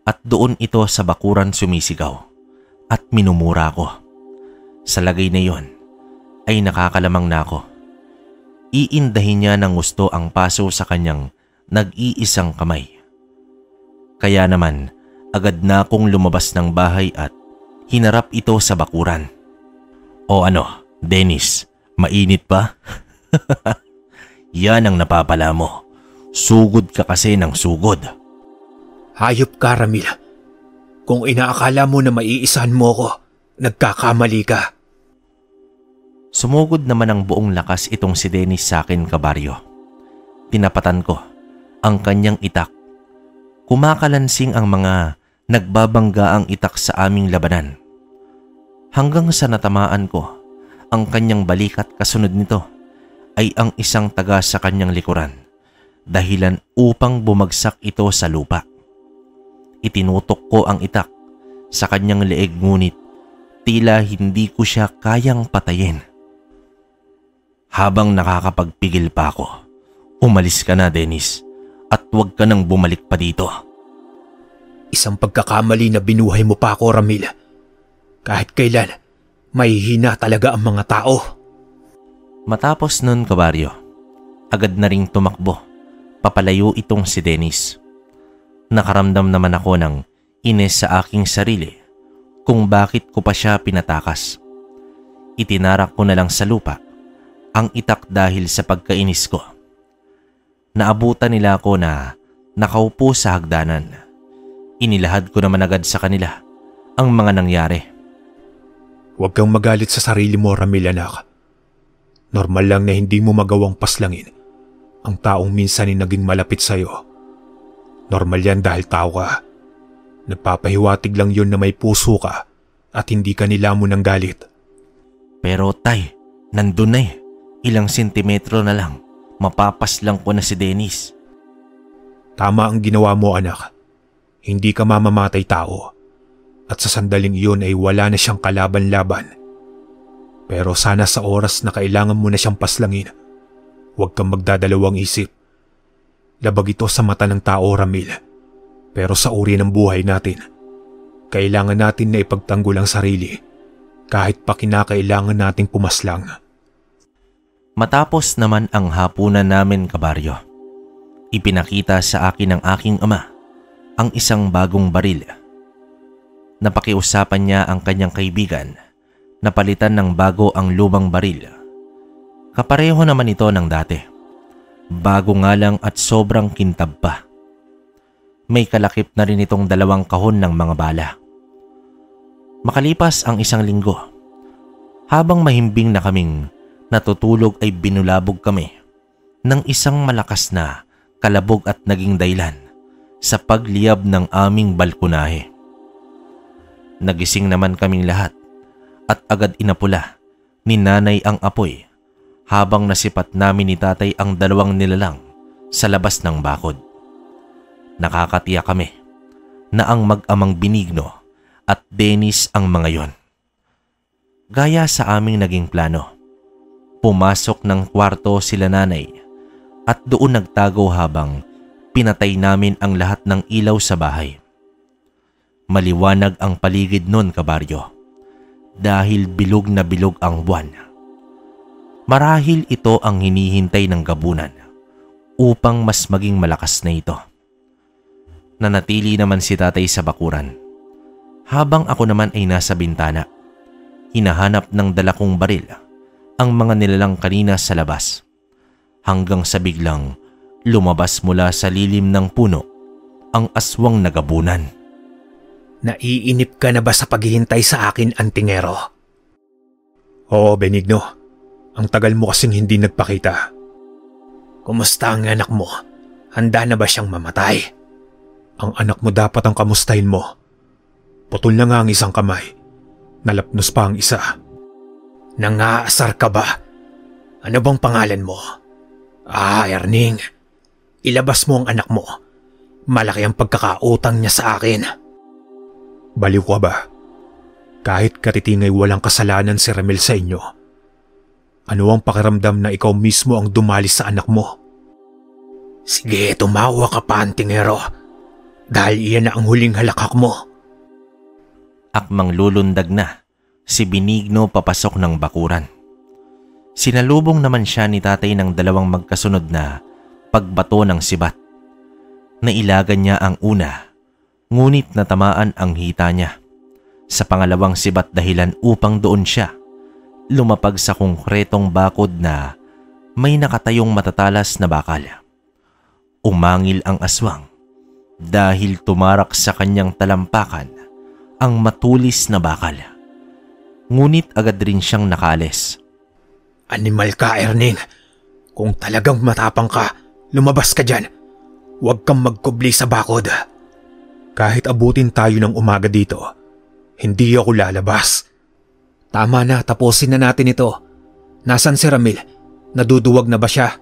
at doon ito sa bakuran sumisigaw at minumura ko. Sa lagay na yon ay nakakalamang na ako. Iindahin niya ng gusto ang paso sa kanyang nag-iisang kamay. Kaya naman agad na akong lumabas ng bahay at hinarap ito sa bakuran. O ano, Dennis, mainit pa? Yan ang napapala mo. Sugod ka kasi ng sugod. Hayop ka, Ramil. Kung inaakala mo na maiisahan mo ko, nagkakamali ka. Sumugod naman ang buong lakas itong si Dennis sa akin, kabaryo. Tinapatan ko ang kanyang itak. Kumakalansing ang mga nagbabangga ang itak sa aming labanan. Hanggang sa natamaan ko ang kanyang balikat, kasunod nito ay ang isang taga sa kanyang likuran, dahilan upang bumagsak ito sa lupa. Itinutok ko ang itak sa kanyang leeg ngunit tila hindi ko siya kayang patayin. Habang nakakapagpigil pa ako, umalis ka na, Dennis, at huwag ka nang bumalik pa dito. Isang pagkakamali na binuhay mo pa ako, Ramil. Kahit kailan, mahihina talaga ang mga tao. Matapos nun, kabaryo, agad na ring tumakbo. Papalayo itong si Dennis. Nakaramdam naman ako ng inis sa aking sarili kung bakit ko pa siya pinatakas. Itinarak ko na lang sa lupa ang itak dahil sa pagkainis ko. Naabutan nila ako na nakaupo sa hagdanan. Inilahad ko naman agad sa kanila ang mga nangyari. Huwag kang magalit sa sarili mo, Ramil, anak. Normal lang na hindi mo magawang paslangin ang taong minsan ay naging malapit sa'yo. Normal yan dahil tao ka. Nagpapahiwatig lang yun na may puso ka at hindi ka nilamon ng galit. Pero tay, nandun na eh. Ilang sentimetro na lang. Mapapaslang ko na si Dennis. Tama ang ginawa mo, anak. Hindi ka mamamatay tao. At sa sandaling iyon ay wala na siyang kalaban-laban. Pero sana sa oras na kailangan mo na siyang paslangin, huwag kang magdadalawang isip. Labag ito sa mata ng tao, Ramil. Pero sa uri ng buhay natin, kailangan natin na ipagtanggol ang sarili kahit pa kinakailangan nating pumaslang. Matapos naman ang hapunan namin, kabaryo, ipinakita sa akin ng aking ama ang isang bagong baril. Napakiusapan niya ang kanyang kaibigan na palitan ng bago ang lumang baril. Kapareho naman ito ng dati. Bago nga lang at sobrang kintab pa. May kalakip na rin itong 2 kahon ng mga bala. Makalipas ang 1 linggo, habang mahimbing na kaming natutulog ay binulabog kami ng isang malakas na kalabog at naging dahilan sa pagliyab ng aming balkonahe. Nagising naman kaming lahat at agad inapula ni nanay ang apoy habang nasipat namin ni tatay ang 2 nilalang sa labas ng bakod. Nakakatiya kami na ang mag-amang Benigno at Dennis ang mga yon. Gaya sa aming naging plano, pumasok ng kwarto sila nanay at doon nagtago habang pinatay namin ang lahat ng ilaw sa bahay. Maliwanag ang paligid nun, kabaryo, dahil bilog na bilog ang buwan. Marahil ito ang hinihintay ng gabunan upang mas maging malakas na ito. Nanatili naman si tatay sa bakuran, habang ako naman ay nasa bintana. Hinahanap ng 2 baril ang mga nilalang kanina sa labas, hanggang sa biglang lumabas mula sa lilim ng puno ang aswang na gabunan. Naiinip ka na ba sa paghihintay sa akin, Antingero? Oo, Benigno. Ang tagal mo kasing hindi nagpakita. Kumusta ang anak mo? Handa na ba siyang mamatay? Ang anak mo dapat ang kamustahin mo. Putol na nga ang 1 kamay. Nalapnos pa ang isa. Nangaasar ka ba? Ano bang pangalan mo? Erning. Ilabas mo ang anak mo. Malaki ang pagkakautang niya sa akin. Baliw ka ba? Kahit katitingay walang kasalanan si Ramil sa inyo. Ano ang pakiramdam na ikaw mismo ang dumali sa anak mo? Sige, tumawa ka pa, Antingero. Dahil iyan na ang huling halakak mo. Akmang lulundag na si Benigno papasok ng bakuran. Sinalubong naman siya ni tatay ng 2 magkasunod na pagbato ng sibat. Nailagan niya ang una, ngunit natamaan ang hita niya. Sa pangalawang sibat dahilan upang doon siya lumapag sa konkretong bakod na may nakatayong matatalas na bakal. Umangil ang aswang dahil tumarak sa kanyang talampakan ang matulis na bakal. Ngunit agad rin siyang nakaalis. Animal ka, Erning. Kung talagang matapang ka, lumabas ka dyan. Huwag kang magkubli sa bakod. Kahit abutin tayo ng umaga dito, hindi ako lalabas. Tama na, tapusin na natin ito. Nasaan si Ramil? Naduduwag na ba siya?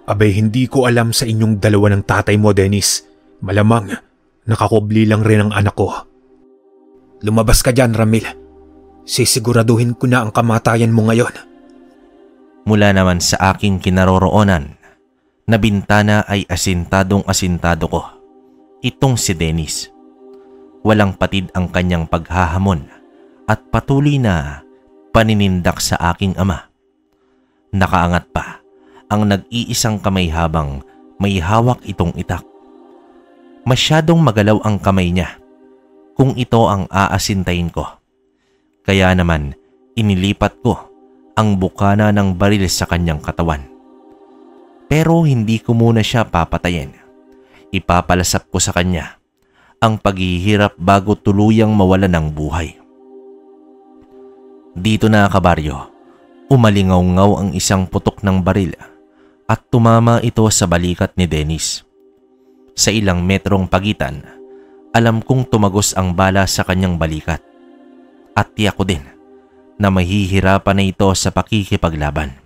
Abay, hindi ko alam sa inyong 2 ng tatay mo, Dennis. Malamang, nakakubli lang rin ang anak ko. Lumabas ka dyan, Ramil. Sisiguraduhin ko na ang kamatayan mo ngayon. Mula naman sa aking kinaroroonan na bintana ay asintadong-asintado ko itong si Dennis. Walang patid ang kanyang paghahamon at patuloy na paninindak sa aking ama. Nakaangat pa ang nag-iisang kamay habang may hawak itong itak. Masyadong magalaw ang kamay niya kung ito ang aasintayin ko. Kaya naman inilipat ko ang bukana ng baril sa kanyang katawan. Pero hindi ko muna siya papatayin. Ipapalasap ko sa kanya ang paghihirap bago tuluyang mawala ng buhay. Dito na, kabaryo, umalingaw-ngaw ang isang putok ng baril at tumama ito sa balikat ni Dennis. Sa ilang metrong pagitan, alam kong tumagos ang bala sa kanyang balikat at tiyak ko din na mahihirapan na ito sa pakikipaglaban.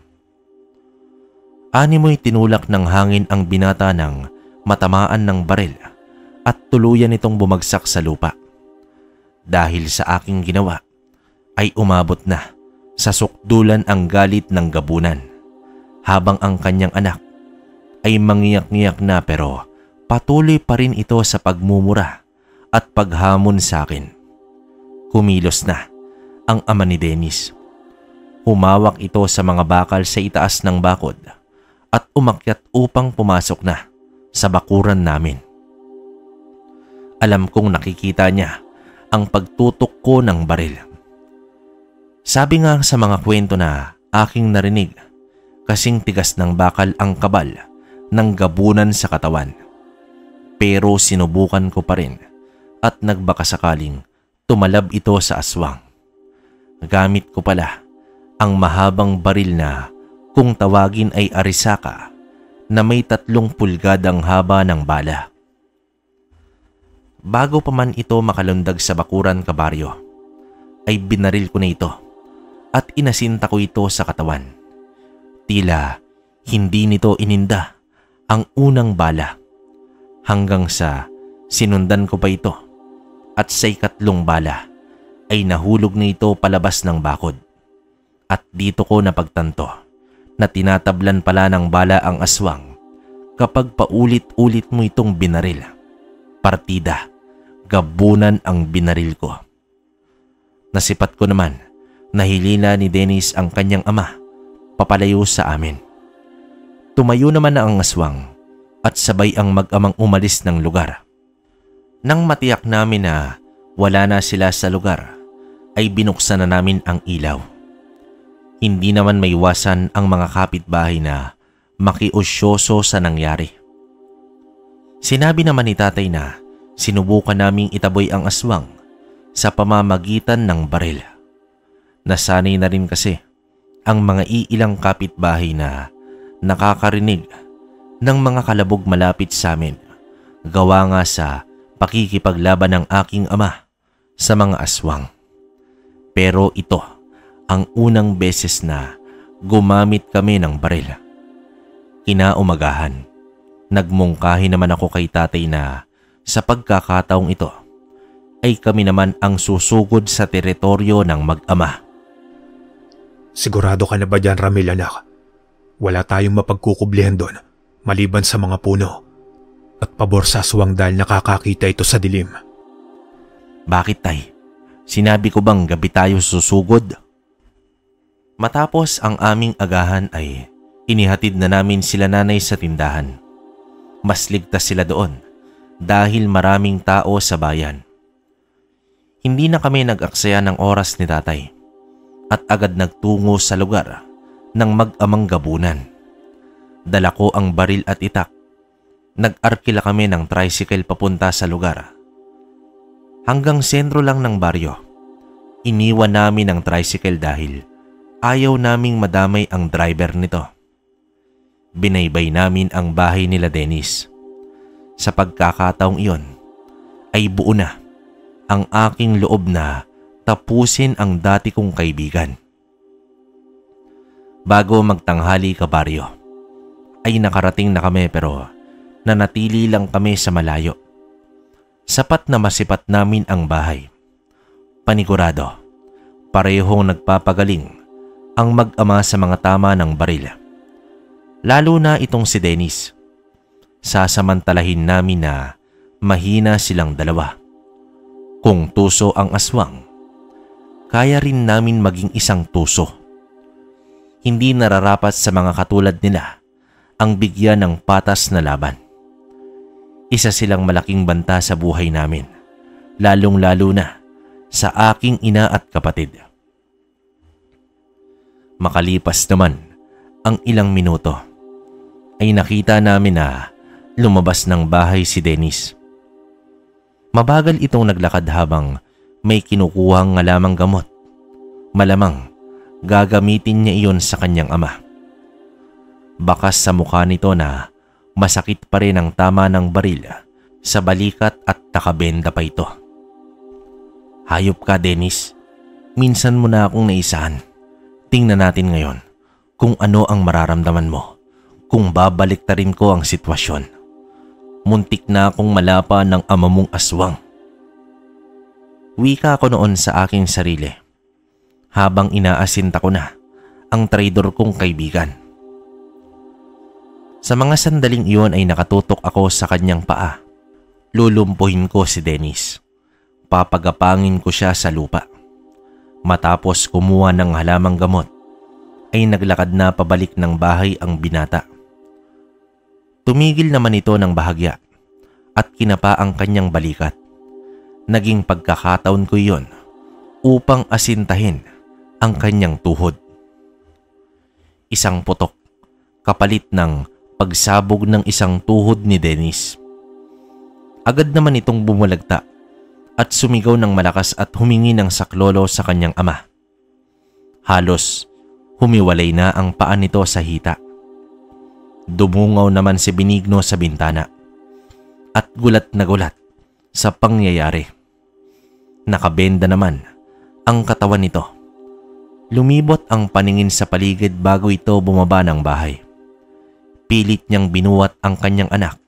Animoy tinulak ng hangin ang binata ng matamaan ng baril at tuluyan itong bumagsak sa lupa. Dahil sa aking ginawa ay umabot na sa sukdulan ang galit ng gabunan, habang ang kanyang anak ay mangiyak-ngiyak na pero patuloy pa rin ito sa pagmumura at paghamon sa akin. Kumilos na ang ama ni Dennis. Humawak ito sa mga bakal sa itaas ng bakod at umakyat upang pumasok na sa bakuran namin. Alam kong nakikita niya ang pagtutok ko ng baril. Sabi nga sa mga kwento na aking narinig, kasing tigas ng bakal ang kabal ng gabunan sa katawan. Pero sinubukan ko pa rin at nagbakasakaling tumalab ito sa aswang. Gamit ko pala ang mahabang baril na kung tawagin ay arisaka na may 3 pulgadang haba ng bala. Bago pa man ito makalundag sa bakuran, kabaryo, ay binaril ko na ito at inasinta ko ito sa katawan. Tila hindi nito ininda ang unang bala hanggang sa sinundan ko pa ito at sa 3 bala ay nahulog na ito palabas ng bakod. At dito ko napagtanto na tinatablan pala ng bala ang aswang kapag paulit-ulit mo itong binaril. Partida, gabunan ang binaril ko. Nasipat ko naman na hilila ni Dennis ang kanyang ama papalayo sa amin. Tumayo naman na ang aswang at sabay ang mag-amang umalis ng lugar. Nang matiyak namin na wala na sila sa lugar, ay binuksan na namin ang ilaw. Hindi naman maiwasan ang mga kapitbahay na makiusyoso sa nangyari. Sinabi naman ni tatay na sinubukan naming itaboy ang aswang sa pamamagitan ng baril. Nasanay na rin kasi ang mga iilang kapitbahay na nakakarinig ng mga kalabog malapit sa amin, gawa nga sa pakikipaglaban ng aking ama sa mga aswang. Pero ito ang unang beses na gumamit kami ng baril. Kinaumagahan, nagmungkahi naman ako kay tatay na sa pagkakataong ito ay kami naman ang susugod sa teritoryo ng mag-ama. Sigurado ka na ba dyan, Ramil, anak? Wala tayong mapagkukublihan doon maliban sa mga puno at pabor sa aswang dahil nakakakita ito sa dilim. Bakit, tay? Sinabi ko bang gabi tayo susugod? Matapos ang aming agahan ay inihatid na namin sila nanay sa tindahan. Mas ligtas sila doon dahil maraming tao sa bayan. Hindi na kami nag-aksaya ng oras ni tatay at agad nagtungo sa lugar ng mag-amang gabunan. Dala ko ang baril at itak. Nag-arkila kami ng tricycle papunta sa lugar. Hanggang sentro lang ng baryo. Iniwan namin ang tricycle dahil ayaw naming madamay ang driver nito. Binaybay namin ang bahay nila Dennis. Sa pagkakataong iyon ay buo na ang aking loob na tapusin ang dati kong kaibigan. Bago magtanghali, kabaryo, ay nakarating na kami pero nanatili lang kami sa malayo. Sapat na masipat namin ang bahay. Panigurado, parehong nagpapagaling ang mag-ama sa mga tama ng baril. Lalo na itong si Dennis. Sasamantalahin namin na mahina silang dalawa. Kung tuso ang aswang, kaya rin namin maging isang tuso. hindi nararapat sa mga katulad nila ang bigyan ng patas na laban. Isa silang malaking banta sa buhay namin, lalong-lalo na sa aking ina at kapatid. Makalipas naman ang ilang minuto, ay nakita namin na lumabas ng bahay si Dennis. Mabagal itong naglakad habang may kinukuhang ngalamang gamot. Malamang gagamitin niya iyon sa kanyang ama. Bakas sa mukha nito na masakit pa rin ang tama ng baril sa balikat at nakabenda pa ito. Hayop ka, Dennis. Minsan mo na akong naisahan. Tingnan natin ngayon kung ano ang mararamdaman mo kung babaliktarin ko ang sitwasyon. Muntik na akong malapa ng ama mong aswang. Wika ko noon sa aking sarili habang inaasinta ko na ang traidor kong kaibigan. Sa mga sandaling iyon ay nakatutok ako sa kanyang paa. Lulumpuhin ko si Dennis. Papagapangin ko siya sa lupa. Matapos kumuha ng halamang gamot, ay naglakad na pabalik ng bahay ang binata. Tumigil naman ito ng bahagya at kinapa ang kanyang balikat. Naging pagkakataon ko iyon upang asintahin ang kanyang tuhod. Isang putok, kapalit ng pagsabog ng isang tuhod ni Dennis. Agad naman itong bumulagta at sumigaw ng malakas at humingi ng saklolo sa kanyang ama. Halos humiwalay na ang paa nito sa hita. Dumungaw naman si Benigno sa bintana at gulat na gulat sa pangyayari. Nakabenda naman ang katawan nito. Lumibot ang paningin sa paligid bago ito bumaba ng bahay. Pilit niyang binuwat ang kanyang anak.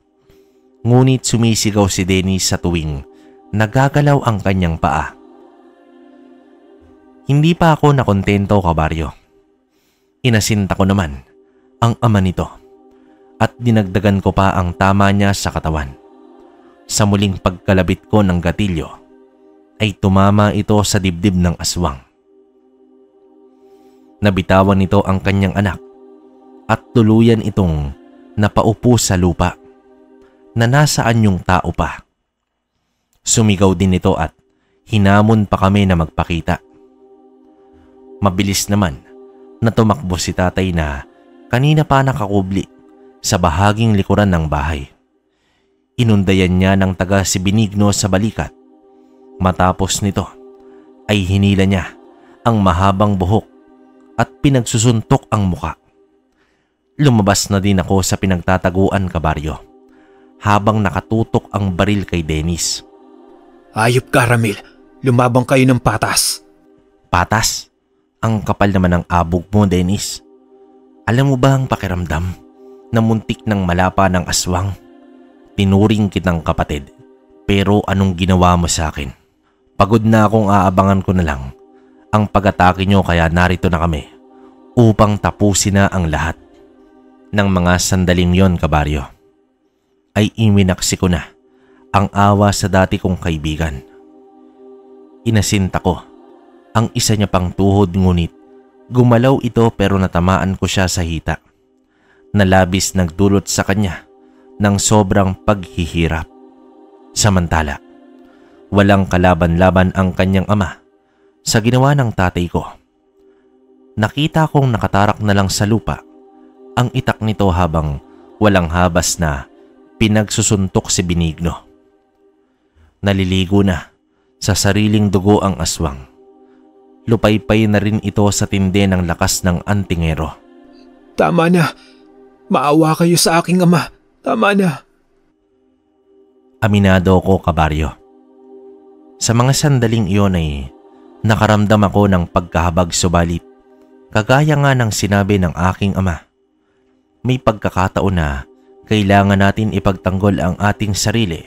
Ngunit sumisigaw si Dennis sa tuwing nagagalaw ang kanyang paa. Hindi pa ako nakontento, kabaryo. Inasinta ko naman ang ama nito at dinagdagan ko pa ang tama niya sa katawan. Sa muling pagkalabit ko ng gatilyo ay tumama ito sa dibdib ng aswang. Nabitawan nito ang kanyang anak at tuluyan itong napaupo sa lupa na nasaan yung tao pa. Sumigaw din ito at hinamon pa kami na magpakita. Mabilis naman na tumakbo si tatay na kanina pa nakakubli sa bahaging likuran ng bahay. Inundayan niya ng taga si Benigno sa balikat. Matapos nito ay hinila niya ang mahabang buhok at pinagsusuntok ang muka. Lumabas na din ako sa pinagtataguan, kabaryo, habang nakatutok ang baril kay Dennis. Hayop ka, Ramil. Lumabang kayo ng patas. Patas? Ang kapal naman ng abog mo, Dennis. Alam mo ba ang pakiramdam na muntik ng malapa ng aswang? Tinuring kitang kapatid, pero anong ginawa mo sa akin? Pagod na akong aabangan ko na lang ang pag-atake nyo, kaya narito na kami upang tapusin na ang lahat. Ng mga sandaling yon, kabaryo, ay iminaksi ko na ang awa sa dati kong kaibigan. Inasinta ko ang isa niya pang tuhod, ngunit gumalaw ito pero natamaan ko siya sa hita, na labis nagdulot sa kanya ng sobrang paghihirap. Samantala, walang kalaban-laban ang kanyang ama sa ginawa ng tatay ko. Nakita kong nakatarak na lang sa lupa ang itak nito habang walang habas na pinagsusuntok si Benigno. Naliligo na sa sariling dugo ang aswang. Lupaypay na rin ito sa tindi ng lakas ng antingero. Tama na. Maawa kayo sa aking ama. Tama na. Aminado ko, kabaryo. Sa mga sandaling iyon ay nakaramdam ako ng pagkahabag, subalit kagaya nga ng sinabi ng aking ama, may pagkakataon na kailangan natin ipagtanggol ang ating sarili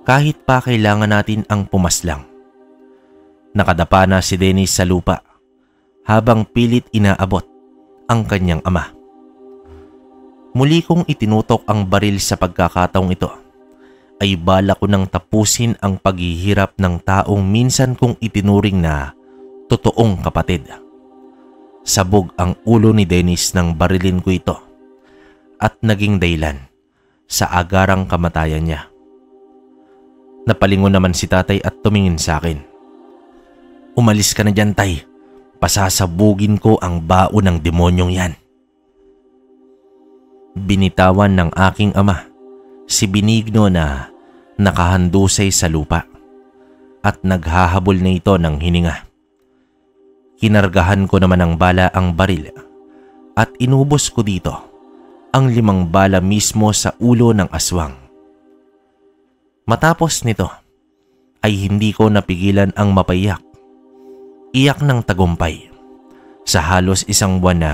kahit pa kailangan natin ang pumaslang. Nakadapa na si Dennis sa lupa habang pilit inaabot ang kanyang ama. Muli kong itinutok ang baril sa pagkakataong ito. Ay bala ko nang tapusin ang paghihirap ng taong minsan kong itinuring na totoong kapatid. sabog ang ulo ni Dennis nang barilin ko ito at naging dahilan sa agarang kamatayan niya. Napalingon naman si tatay at tumingin sa akin. "Umalis ka na dyan, tay. Pasasabugin ko ang baon ng demonyong yan." Binitawan ng aking ama si Benigno na nakahandusay sa lupa at naghahabol na ito ng hininga. Kinargahan ko naman ng bala ang baril at inubos ko dito ang 5 bala mismo sa ulo ng aswang. Matapos nito ay hindi ko napigilan ang mapaiyak. Iyak ng tagumpay sa halos 1 buwan na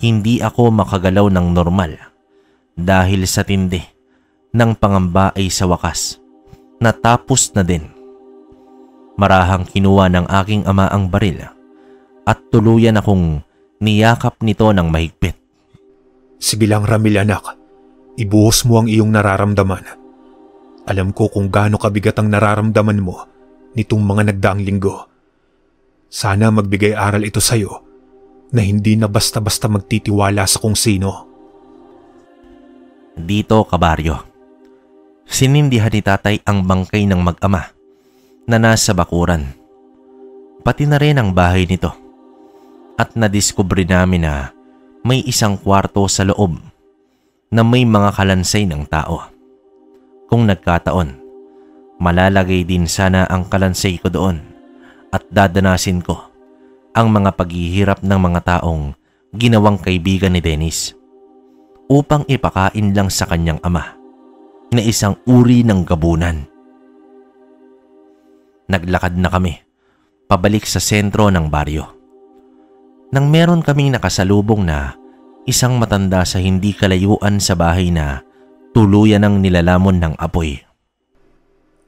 hindi ako makagalaw ng normal dahil sa tindi ng pangamba ay sa wakas natapos na din. Marahang kinuha ng aking ama ang baril at tuluyan akong niyakap nito ng mahigpit. "Sige lang, Ramil anak. Ibuhos mo ang iyong nararamdaman. Alam ko kung gaano kabigat ang nararamdaman mo nitong mga nagdaang linggo. Sana magbigay aral ito sa'yo na hindi na basta-basta magtitiwala sa kung sino." Dito, kabaryo, sinindihan ni tatay ang bangkay ng mag-ama na nasa bakuran, pati na rin ang bahay nito, at nadiskubre namin na may 1 kwarto sa loob na may mga kalansay ng tao. Kung nagkataon, malalagay din sana ang kalansay ko doon at dadanasin ko ang mga paghihirap ng mga taong ginawang kaibigan ni Dennis upang ipakain lang sa kanyang ama na isang uri ng gabunan. Naglakad na kami pabalik sa sentro ng baryo nang meron kaming nakasalubong na isang matanda sa hindi kalayuan sa bahay na tuluyan ng nilalamon ng apoy.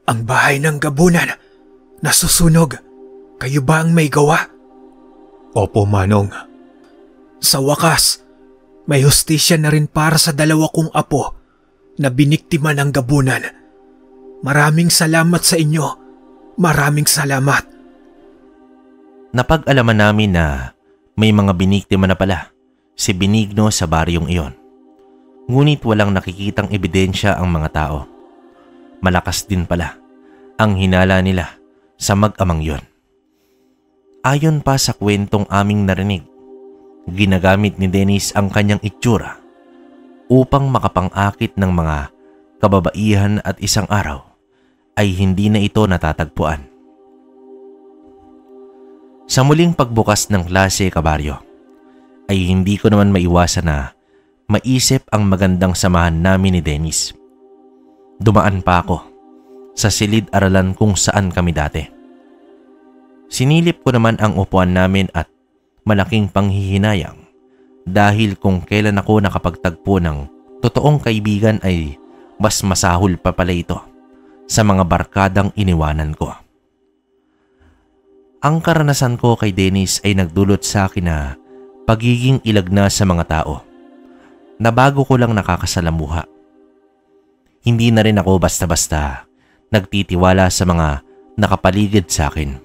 "Ang bahay ng gabunan, nasusunog. Kayo ba ang may gawa?" "Opo, Manong." "Sa wakas, may hustisya na rin para sa 2 kong apo na biniktima ng gabunan. Maraming salamat sa inyo. Maraming salamat." Napag-alaman namin na may mga biniktima na pala si Benigno sa baryong iyon. Ngunit walang nakikitang ebidensya ang mga tao. Malakas din pala ang hinala nila sa mag-amang yon. Ayon pa sa kwentong aming narinig, ginagamit ni Dennis ang kanyang itsura upang makapang-akit ng mga kababaihan at isang araw ay hindi na ito natatagpuan. Sa muling pagbukas ng klase, kabaryo, ay hindi ko naman maiwasan na maisip ang magandang samahan namin ni Dennis. Dumaan pa ako sa silid-aralan kung saan kami dati. Sinilip ko naman ang upuan namin at malaking panghihinayang dahil kung kailan ako nakapagtagpo ng totoong kaibigan ay mas masahol pa pala ito sa mga barkadang iniwanan ko. Ang karanasan ko kay Dennis ay nagdulot sa akin na pagiging ilag na sa mga tao na bago ko lang nakakasalamuha. Hindi na rin ako basta-basta nagtitiwala sa mga nakapaligid sa akin.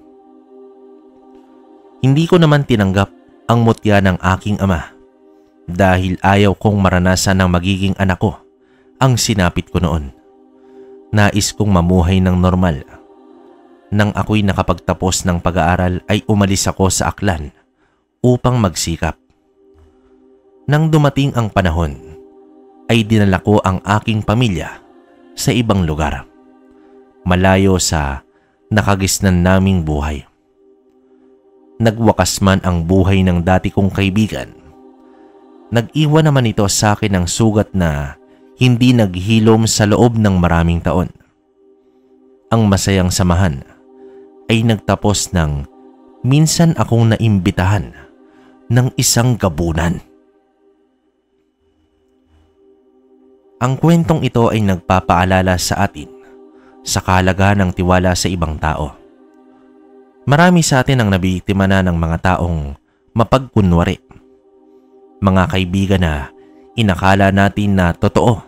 Hindi ko naman tinanggap ang mutya ng aking ama dahil ayaw kong maranasan ng magiging anak ko ang sinapit ko noon. Nais kong mamuhay ng normal. Nang ako'y nakapagtapos ng pag-aaral ay umalis ako sa Aklan upang magsikap. Nang dumating ang panahon, ay dinala ko ang aking pamilya sa ibang lugar, malayo sa nakagisnan naming buhay. Nagwakas man ang buhay ng dati kong kaibigan. Nag-iwan naman ito sa akin ng sugat na hindi naghilom sa loob ng maraming taon. Ang masayang samahan ay nagtapos ng minsan akong naimbitahan ng isang gabunan. Ang kwentong ito ay nagpapaalala sa atin sa kahalagahan ng tiwala sa ibang tao. Marami sa atin ang nabiktima na ng mga taong mapagkunwari. Mga kaibigan na inakala natin na totoo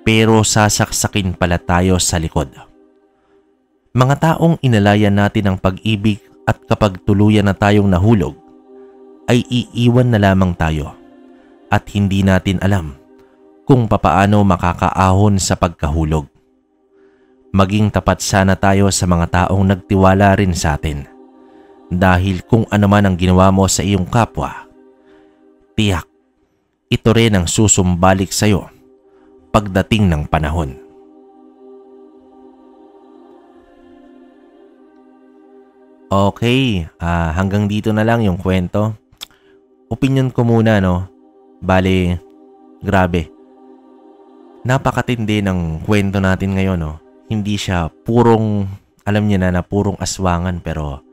pero sasaksakin pala tayo sa likod. Mga taong inalayan natin ng pag-ibig at kapag tuluyan na tayong nahulog ay iiwan na lamang tayo at hindi natin alam kung papaano makakaahon sa pagkahulog. Maging tapat sana tayo sa mga taong nagtiwala rin sa atin. Dahil kung ano man ang ginawa mo sa iyong kapwa, tiyak, ito rin ang susumbalik sa iyo pagdating ng panahon. Okay, hanggang dito na lang yung kwento. Opinion ko muna, no? Bale, grabe. Napakatindi ng kwento natin ngayon, no? Hindi siya purong, alam niyo na purong aswangan, pero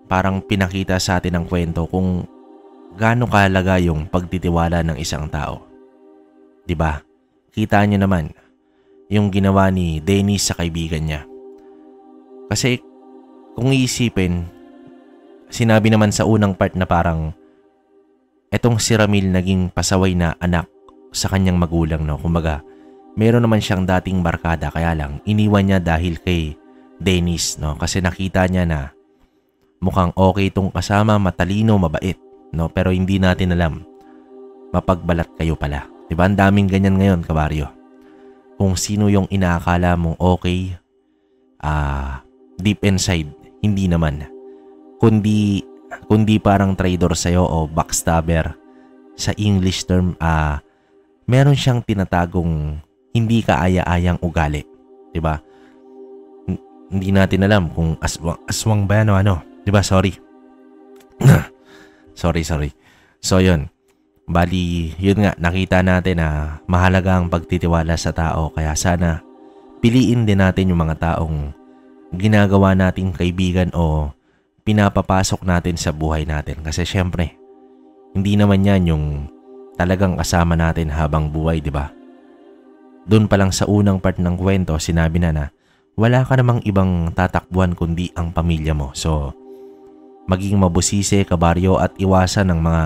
parang pinakita sa atin ng kwento kung gaano kahalaga yung pagtitiwala ng isang tao. 'Di ba? Kita niyo naman yung ginawa ni Dennis sa kaibigan niya. Kasi kung iisipin, sinabi naman sa unang part na parang etong si Ramil naging pasaway na anak sa kanyang magulang, no? Kumbaga, meron naman siyang dating barkada, kaya lang iniwan niya dahil kay Dennis, no? Kasi nakita niya na mukhang okay itong kasama, matalino, mabait, no? Pero hindi natin alam, mapagbalat kayo pala. Diba? Ang daming ganyan ngayon, kabaryo. Kung sino yung inaakala mong okay, deep inside, hindi naman. Kundi parang traitor sa'yo o backstabber. Sa English term, meron siyang tinatagong hindi kaaya-ayang ugali. Diba? Hindi natin alam kung aswang ba yan o ano. Diba? Sorry. sorry. So, yun. Bali, yun nga, nakita natin na mahalaga ang pagtitiwala sa tao. Kaya sana, piliin din natin yung mga taong ginagawa nating kaibigan o pinapapasok natin sa buhay natin. Kasi syempre, hindi naman yan yung talagang kasama natin habang buhay, di ba? Doon pa lang sa unang part ng kwento, sinabi na wala ka namang ibang tatakbuhan kundi ang pamilya mo. So, maging mabusisi, kabaryo, at iwasan ng mga,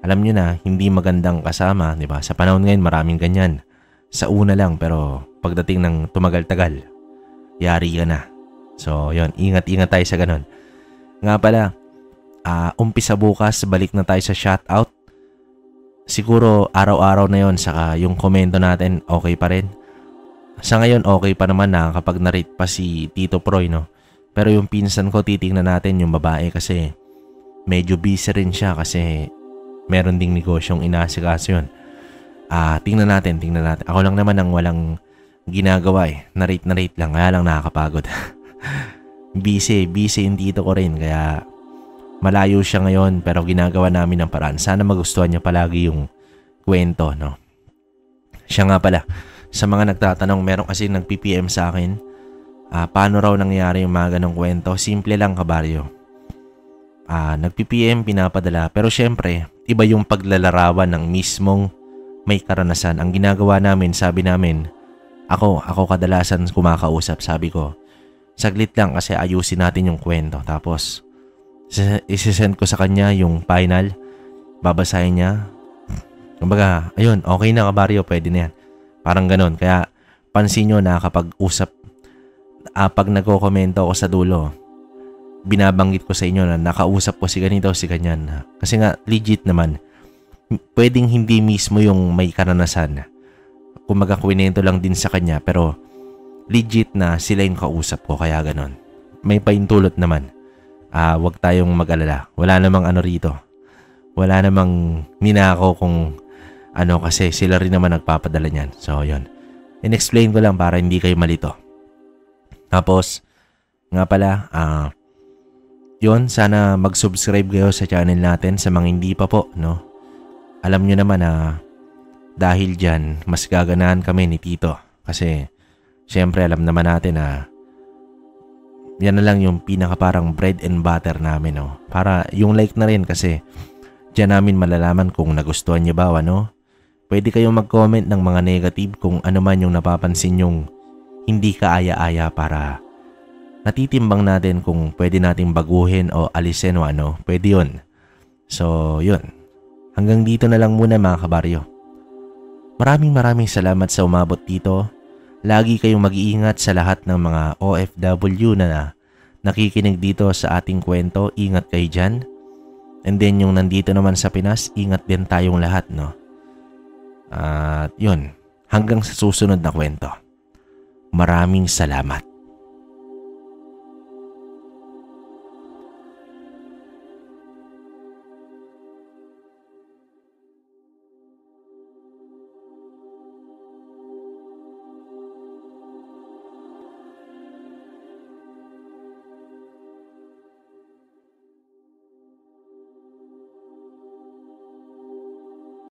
alam nyo na, hindi magandang kasama, di ba? Sa panahon ngayon, maraming ganyan. Sa una lang, pero pagdating ng tumagal-tagal, yari ka na. So, yun, ingat-ingat tayo sa ganun. Nga pala, umpisa bukas, balik na tayo sa shoutout. Siguro araw-araw na yon, saka yung komento natin okay pa rin. Sa ngayon okay pa naman na kapag na-rate pa si Tito Proy, no? Pero yung pinsan ko, titingnan natin yung babae kasi medyo busy rin siya kasi meron ding negosyong inaasikaso yun. Tingnan natin. Ako lang naman ang walang ginagawa Na-rate lang, kaya lang nakakapagod. busy yung tito ko rin, kaya malayo siya ngayon pero ginagawa namin ng paraan. Sana magustuhan niya palagi yung kwento, no? Siya nga pala, sa mga nagtatanong, meron kasi nag-PPM sa akin, paano raw nangyari yung mga ganong kwento? Simple lang, kabaryo. Nag-PPM, pinapadala, pero syempre, iba yung paglalarawan ng mismong may karanasan. Ang ginagawa namin, sabi namin, ako kadalasan kumakausap, sabi ko, saglit lang kasi ayusin natin yung kwento. Tapos, isisend ko sa kanya yung final, babasahin niya. Kumbaga, ayun, okay na kabaryo, pwede na yan. Parang ganon. Kaya, pansin nyo na kapag usap, pag nagko-komento ako sa dulo, binabanggit ko sa inyo na nakausap ko si ganito, si ganyan. Kasi nga, legit naman. Pwedeng hindi mismo yung may karanasan. Kumbaga, kwento lang din sa kanya, pero legit na sila yung kausap ko, kaya ganon. May paintulot naman. Wag tayong mag-alala. Wala namang ano rito. Wala namang ninakaw kung ano, kasi sila rin naman nagpapadala niyan. So, yun. In-explain ko lang para hindi kayo malito. Tapos, nga pala, yun, sana mag-subscribe kayo sa channel natin sa mga hindi pa po, no? Alam nyo naman na dahil dyan, mas gaganahan kami ni Tito. Kasi, syempre, alam naman natin na yan na lang yung pinaka parang bread and butter namin, no? Para yung like na rin kasi dyan namin malalaman kung nagustuhan nyo ba, ano? Pwede kayong mag-comment ng mga negative kung ano man yung napapansin yung hindi kaaya-aya para natitimbang natin kung pwede nating baguhin o alisin o ano. Pwede yun. So, yun. Hanggang dito na lang muna mga kabaryo. Maraming salamat sa umabot dito. Lagi kayong mag-iingat sa lahat ng mga OFW na nakikinig dito sa ating kwento. Ingat kayo dyan. And then yung nandito naman sa Pinas, ingat din tayong lahat, no? At yun, hanggang sa susunod na kwento. Maraming salamat.